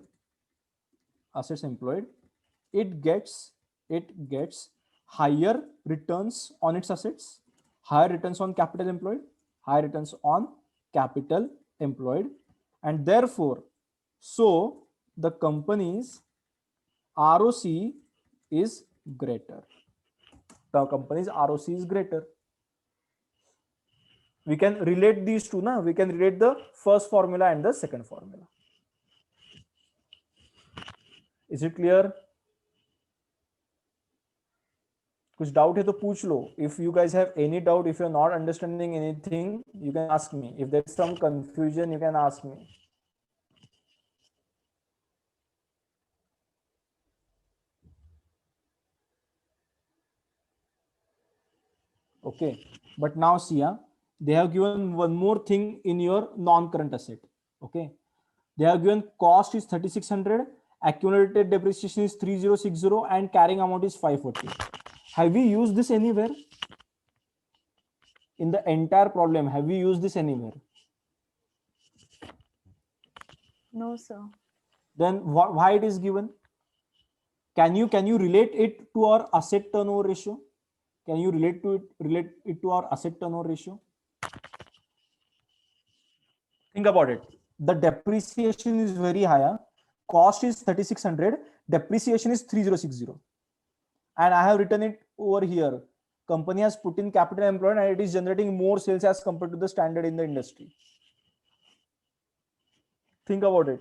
[SPEAKER 1] it gets higher returns on its assets, higher returns on capital employed, and therefore so the company's ROC is greater. The company's ROC is greater. We can relate these two now. We can relate the first formula and the second formula. Is it clear? कुछ doubt है तो पूछ लो. If you guys have any doubt, if you're not understanding anything, you can ask me. If there's some confusion, you can ask me. Okay, but now see, they have given one more thing in your non-current asset. Okay, they have given cost is 3600, accumulated depreciation is 3060, and carrying amount is 540. Have we used this anywhere in the entire problem? Have we used this anywhere?
[SPEAKER 8] No, sir.
[SPEAKER 1] Then why it is given? Can you relate it to our asset turnover ratio? Can you relate it to our asset turnover ratio? Think about it. The depreciation is very high. Cost is 3600, depreciation is 3060. And I have written it over here. Company has put in capital employed and it is generating more sales as compared to the standard in the industry. Think about it.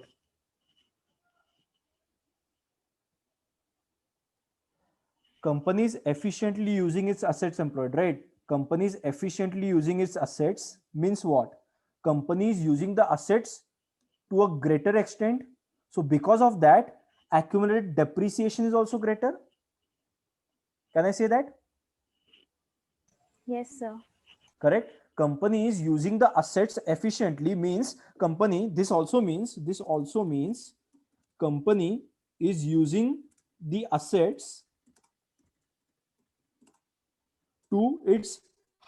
[SPEAKER 1] Companies efficiently using its assets employed, right? Companies efficiently using its assets means what? Companies using the assets to a greater extent. So because of that, accumulated depreciation is also greater. Can I say that?
[SPEAKER 8] Yes, sir.
[SPEAKER 1] Correct. Company is using the assets efficiently means company, this also means company is using the assets to its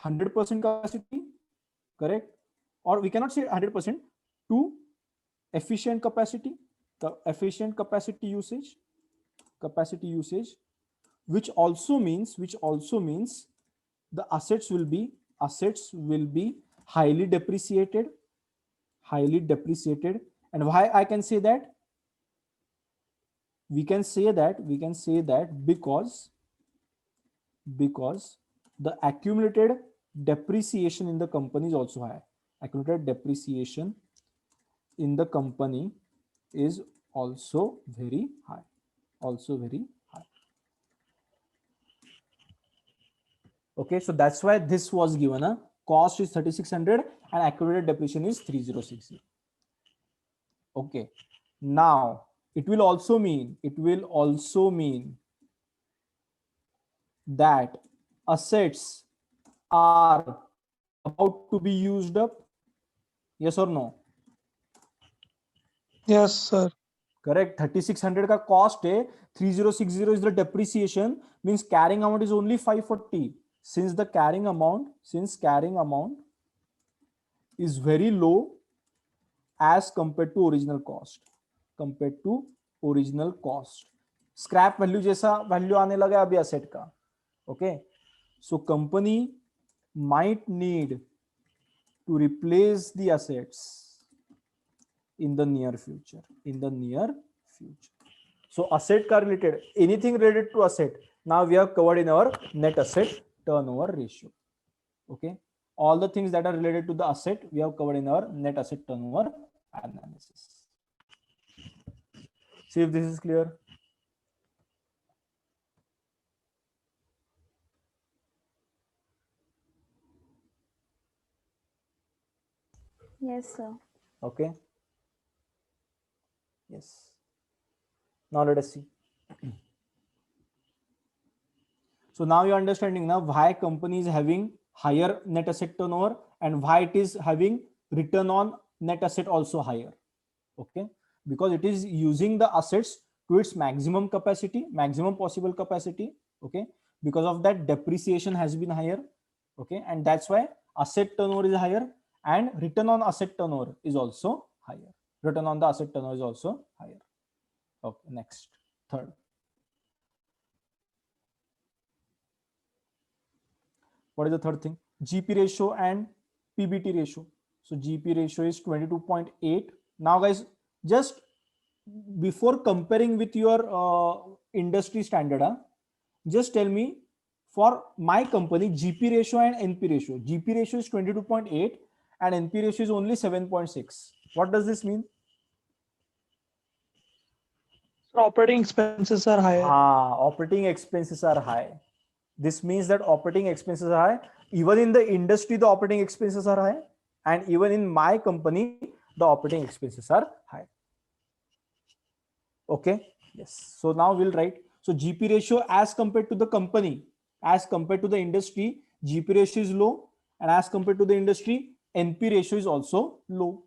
[SPEAKER 1] 100% capacity, correct? Or we cannot say 100%, to efficient capacity, the efficient capacity usage, which also means the assets will be highly depreciated. And why I can say that? We can say that because the accumulated depreciation in the company is also high. Accumulated depreciation in the company is also very high. Okay, so that's why this was given. A cost is 3600 and accumulated depreciation is 3060. Okay, now it will also mean that assets are about to be used up. Yes or no?
[SPEAKER 4] Yes, sir.
[SPEAKER 1] Correct. 3600 का cost है, 3060 is the depreciation, means carrying amount is only 540. Since carrying amount is very low as compared to original cost. Scrap value जैसा value आने लगा अभी asset का. Okay, so company might need to replace the assets in the near future. So asset ka related, anything related to asset, now we have covered in our net asset turnover ratio. Okay, all the things that are related to the asset we have covered in our net asset turnover analysis. See if this is clear.
[SPEAKER 8] Yes, sir.
[SPEAKER 1] Okay. Yes. Now let us see. So now you're understanding now why company is having higher net asset turnover and why it is having return on net asset also higher. Okay, because it is using the assets to its maximum possible capacity. Okay, because of that hdepreciation has been higher. Okay, and that's why asset turnover is higher and return on asset turnover is also higher. Okay, next, third. What is the third thing? GP ratio and PBT ratio. So GP ratio is 22.8. Now guys, just before comparing with your industry standard, just tell me, for my company, GP ratio and NP ratio. GP ratio is 22.8 and NP ratio is only 7.6. What does this mean?
[SPEAKER 4] Operating expenses are higher.
[SPEAKER 1] Operating expenses are high. This means that operating expenses are high. Even in the industry, the operating expenses are high. And even in my company, the operating expenses are high. Okay. Yes. So now we'll write. So GP ratio as compared to the company, as compared to the industry, GP ratio is low. And as compared to the industry, NP ratio is also low.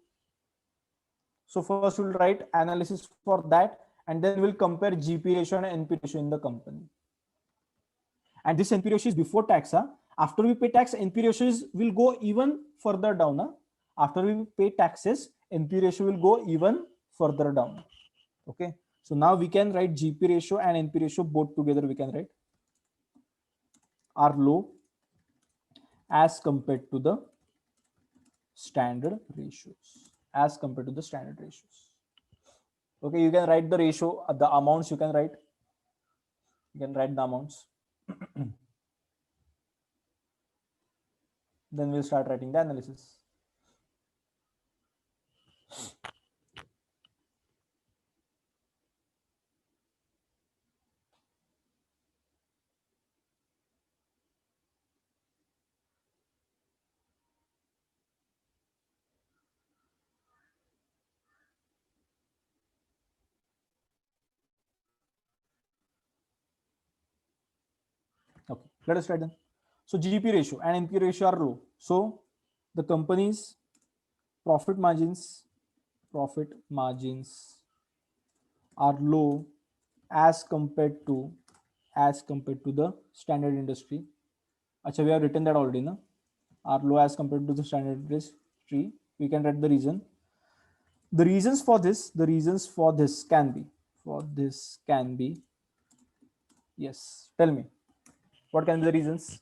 [SPEAKER 1] So first we'll write analysis for that, and then we'll compare GP ratio and NP ratio in the company. And this NP ratio is before tax. After we pay tax, NP ratio will go even further down. After we pay taxes, NP ratio will go even further down. Okay. So now we can write GP ratio and NP ratio both together. We can write are low as compared to the standard ratios. As compared to the standard ratios. Okay, you can write the ratio, the amounts you can write. You can write the amounts. Then we'll start writing the analysis. Okay, let us write them. So GP ratio and NP ratio are low. So the company's profit margins are low as compared to the standard industry. Achha, we have written that already, na? Are low as compared to the standard industry. We can write the reason. The reasons for this can be, yes, tell me, what can be the reasons?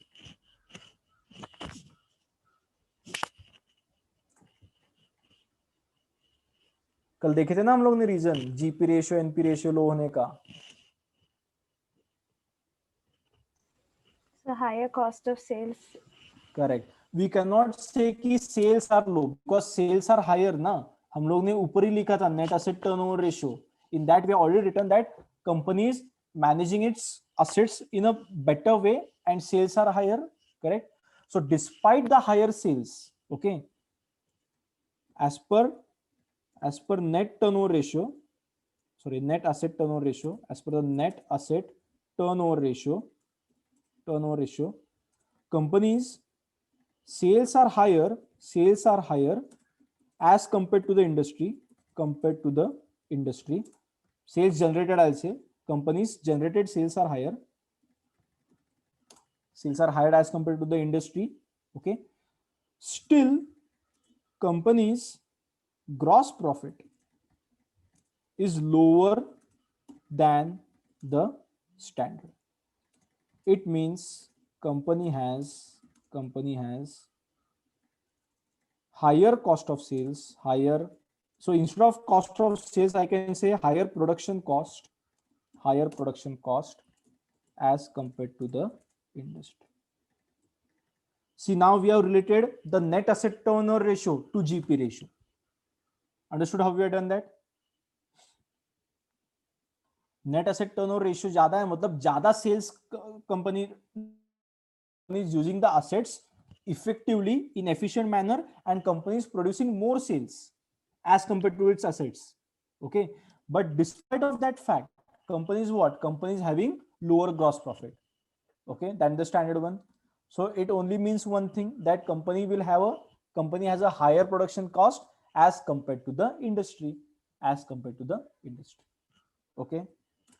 [SPEAKER 1] कल देखे थे ना हम लोग ने reason GP ratio NP ratio low होने का.
[SPEAKER 8] The higher cost of sales.
[SPEAKER 1] Correct. We cannot say कि sales are low because sales are higher ना. हम लोग ने ऊपर ही लिखा था net asset turnover ratio. In that we have already written that companies managing its assets in a better way and sales are higher. Correct. So despite the higher sales, okay, as per net turnover ratio, sorry, net asset turnover ratio, as per the net asset turnover ratio, companies sales are higher as compared to the industry, sales generated, I'll say companies generated sales are higher as compared to the industry. Okay, still companies gross profit is lower than the standard. It means company has higher cost of sales, so instead of cost of sales I can say higher production cost as compared to the industry. See, now we have related the net asset turnover ratio to GP ratio. Understood how we have done that? Net asset turnover ratio ज्यादा है, मतलब ज्यादा sales company is using the assets effectively in efficient manner and companies producing more sales as compared to its assets. Okay, but despite of that fact, companies having lower gross profit, okay, than the standard one. So it only means one thing, that company has a higher production cost as compared to the industry, okay.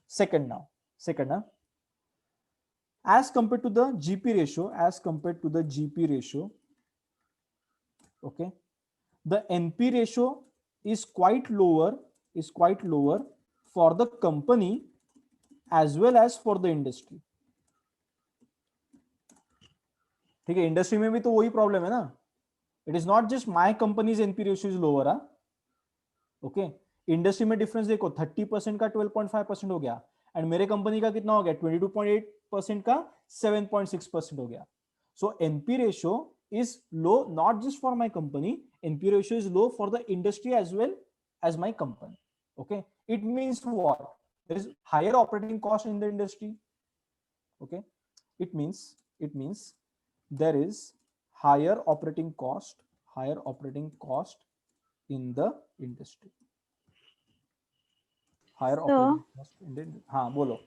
[SPEAKER 1] Second, as compared to the GP ratio, okay, the NP ratio is quite lower for the company as well as for the industry. ठीक है, industry में भी तो वही problem है ना. It is not just my companies NP ratio is lower. Okay, industry में difference देखो, 30% का 12.5% हो गया एंड मेरे कंपनी का कितना हो गया, 22.8% का 7.6% हो गया. So NP ratio is low not just for my company, NP ratio is low for the industry as well as my company. Okay, it means what? There is higher operating cost in the industry. Okay, it means there is higher operating cost in the industry. Higher
[SPEAKER 8] So-
[SPEAKER 1] operating cost in the, हाँ बोलो.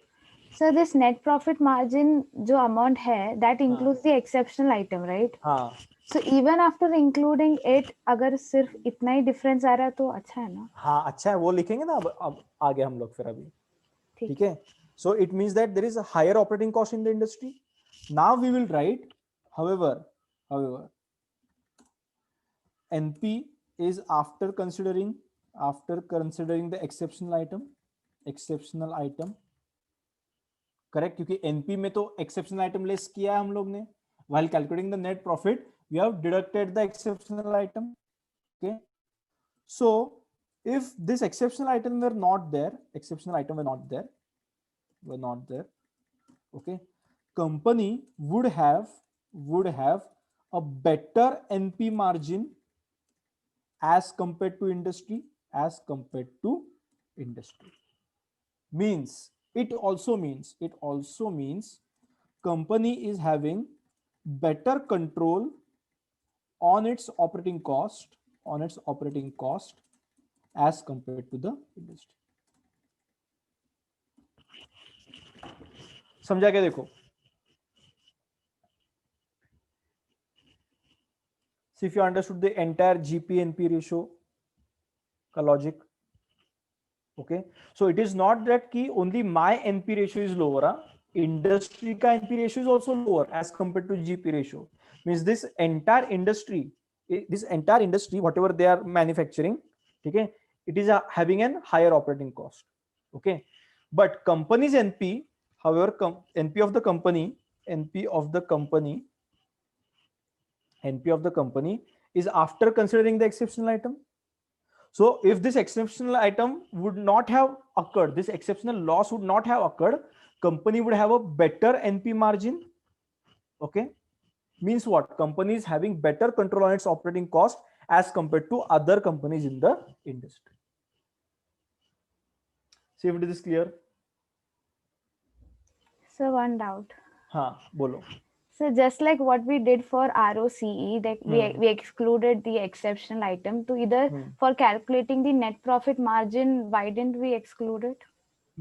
[SPEAKER 8] So this net profit margin जो amount है that includes the exceptional item, right?
[SPEAKER 1] हाँ
[SPEAKER 8] So even after including it, अगर सिर्फ इतना ही difference आ रहा है तो अच्छा है ना?
[SPEAKER 1] हाँ अच्छा है, वो लिखेंगे ना अब आगे हम लोग फिर अभी.
[SPEAKER 8] ठीक
[SPEAKER 1] ठीक है. So it means that there is a higher operating cost in the industry. Now we will write, however, NP is after considering the exceptional item. Correct, क्योंकि एनपी में तो एक्सेप्शनल आइटम लेस किया है हम लोग ने. while calculating the net profit we have deducted the exceptional item. Okay, so if this exceptional item were not there, okay, company would have a better NP margin as compared to industry. Means it also means company is having better control on its operating cost as compared to the industry. समझा क्या? देखो, so if you understood the entire GP-NP ratio का logic, okay, so it is not that कि only my NP ratio is lower, industry का NP ratio is also lower as compared to GP ratio. Means this entire industry whatever they are manufacturing, okay, it is having an higher operating cost. Okay, but company's NP, however, NP of the company is after considering the exceptional item. So if this exceptional item would not have occurred, this exceptional loss would not have occurred, company would have a better NP margin. Okay, means what? Company is having better control on its operating cost as compared to other companies in the industry. See if it is clear.
[SPEAKER 8] So one doubt.
[SPEAKER 1] हाँ बोलो.
[SPEAKER 8] So just like what we did for ROCE, that we excluded the exceptional item. To either for calculating the net profit margin, why didn't we exclude it?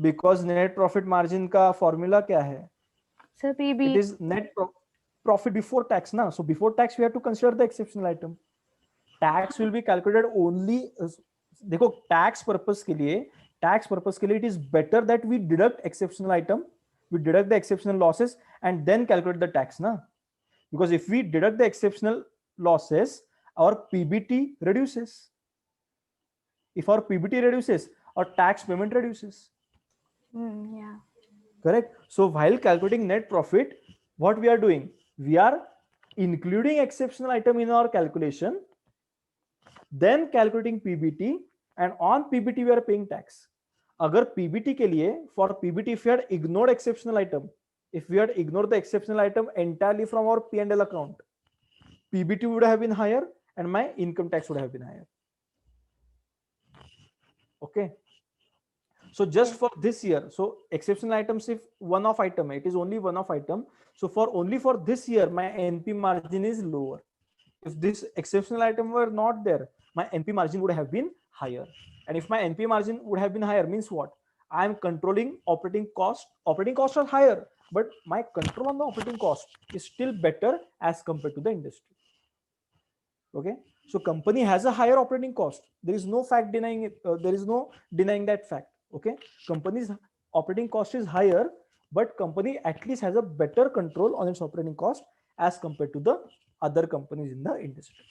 [SPEAKER 1] Because net profit margin का formula क्या है?
[SPEAKER 8] So PB.
[SPEAKER 1] It is net profit before tax, na? So before tax we have to consider the exceptional item. Tax will be calculated only. देखो tax purpose के लिए it is better that we deduct exceptional item, we deduct the exceptional losses and then calculate the tax, na? Because if we deduct the exceptional losses, our PBT reduces. If our PBT reduces, our tax payment reduces.
[SPEAKER 8] Yeah.
[SPEAKER 1] Correct. So while calculating net profit, what we are doing? We are including exceptional item in our calculation, then calculating PBT, and on PBT we are paying tax. अगर PBT के लिए, for PBT, if we had ignored exceptional item, if we had ignored the exceptional item entirely from our P&L account, PBT would have been higher and my income tax would have been higher. Okay. So just for this year, so exceptional items, if one-off item, it is only one-off item. So only for this year, my NP margin is lower. If this exceptional item were not there, my NP margin would have been higher. And if my NP margin would have been higher, means what? I am controlling operating cost. Operating costs are higher, but my control on the operating cost is still better as compared to the industry. Okay. So company has a higher operating cost. There is no fact denying it. There is no denying that fact. Okay, company's operating cost is higher, but company at least has a better control on its operating cost as compared to the other companies in the industry.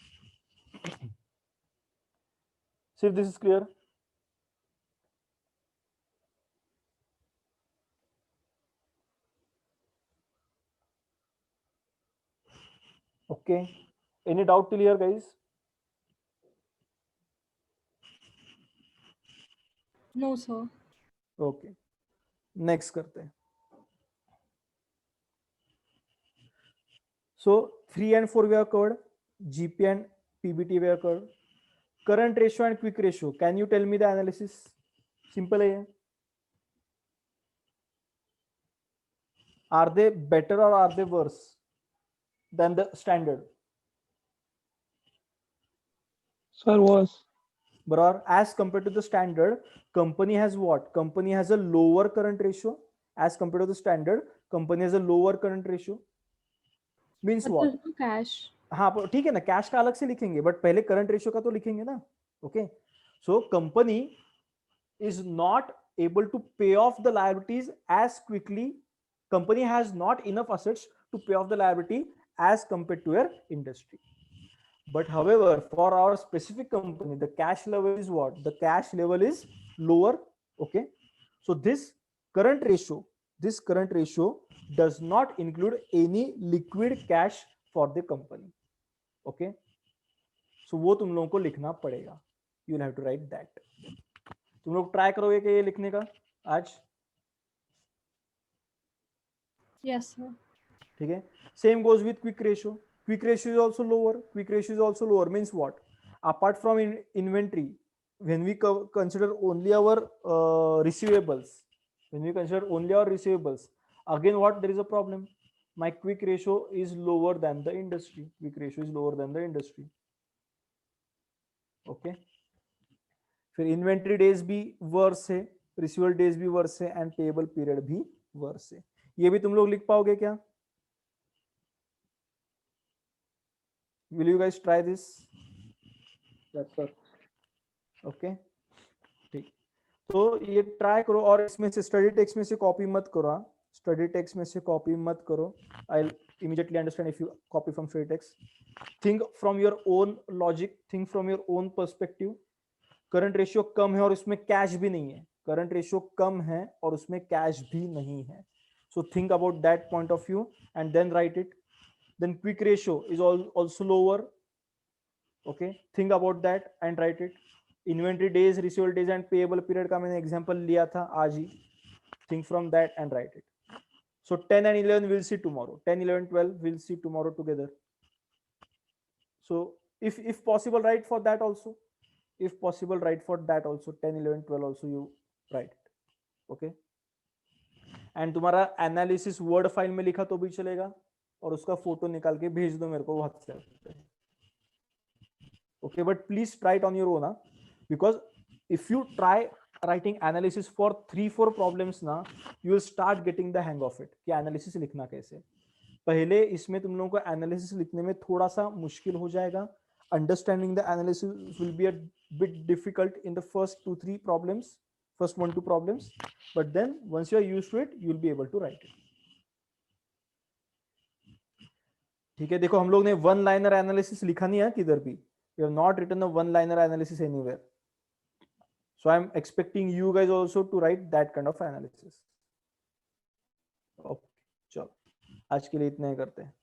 [SPEAKER 1] See if this is clear. Okay, any doubt till here, guys?
[SPEAKER 2] No, sir.
[SPEAKER 1] Okay, next करते हैं. So 3 and 4 we have covered. GP and PBT we have covered. Current ratio and quick ratio. Can you tell me the analysis? Simple है. Are they better or are they worse than the standard?
[SPEAKER 4] Sir, was.
[SPEAKER 1] But as compared to the standard, company has what? Company has a lower current ratio. As compared to the standard, company has a lower current ratio. Means
[SPEAKER 2] But
[SPEAKER 1] what?
[SPEAKER 2] there's no cash.
[SPEAKER 1] हाँ ठीक है ना, cash का अलग से लिखेंगे, but पहले current ratio का तो लिखेंगे ना. Okay, so company is not able to pay off the liabilities as quickly. Company has not enough assets to pay off the liability as compared to your industry. But however, for our specific company, the cash level is what? The cash level is lower. Okay, so this current ratio does not include any liquid cash for the company. Okay, so वो तुम लोगों को लिखना पड़ेगा. You will have to write that. तुम लोग try करोगे कि ये लिखने का आज?
[SPEAKER 2] Yes, sir.
[SPEAKER 1] ठीक है. Same goes with quick ratio. Quick ratio is also lower. Quick ratio is also lower means what? Apart from inventory, when we consider only our receivables, again what? There is a problem. My quick ratio is lower than the industry. Okay. फिर inventory days भी verse है, receivable days भी verse है, and payable period भी verse है. ये भी तुम लोग लिख पाओगे क्या? Will you guys try this?
[SPEAKER 7] Yes, sir.
[SPEAKER 1] Okay, ठीक. तो ये ट्राई करो और इसमें से स्टडी टेक्स्ट में से कॉपी मत करो. स्टडी टेक्स्ट में से कॉपी मत करो. आई immediately understand if you copy from study text. Think from your own logic, think from your own perspective. Current ratio कम है और उसमें कैश भी नहीं है. करंट रेशियो कम है और उसमें कैश भी नहीं है. So think about that point of view and then write it. Then quick ratio is also lower. Okay, think about that and write it. Inventory days, receivable days and payable period का मैंने example लिया था आज ही. Think from that and write it. So 10 and 11 we'll see tomorrow. 10, 11, 12 we'll see tomorrow together. So if possible, write for that also. If possible, write for that also. 10, 11, 12 also you write it. Okay, and तुम्हारा analysis word file में लिखा तो भी चलेगा और उसका photo निकाल के भेज दो मेरे को व्हाट्सएप पे. Okay, but please try it on your own, because if you try writing analysis for 3-4 problems ना, you will start getting the hang of it कि एनालिसिस लिखना कैसे. पहले इसमें तुम लोगों को एनालिसिस लिखने में थोड़ा सा मुश्किल हो जाएगा. Understanding the analysis will be a bit difficult in the first 2-3 problems, first 1-2 problems, but then once you are used to it, you will be able to write it. ठीक है, देखो हम लोग ने वन लाइनर एनालिसिस लिखा नहीं है किधर भी. We have not written a one-liner analysis anywhere. So I am expecting you guys also to write that kind of analysis. Okay, चलो आज के लिए इतना ही करते हैं.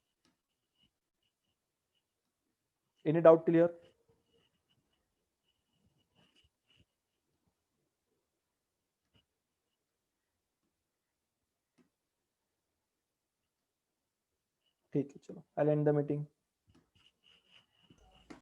[SPEAKER 1] Any doubt clear? ठीक है, चलो I'll end the meeting.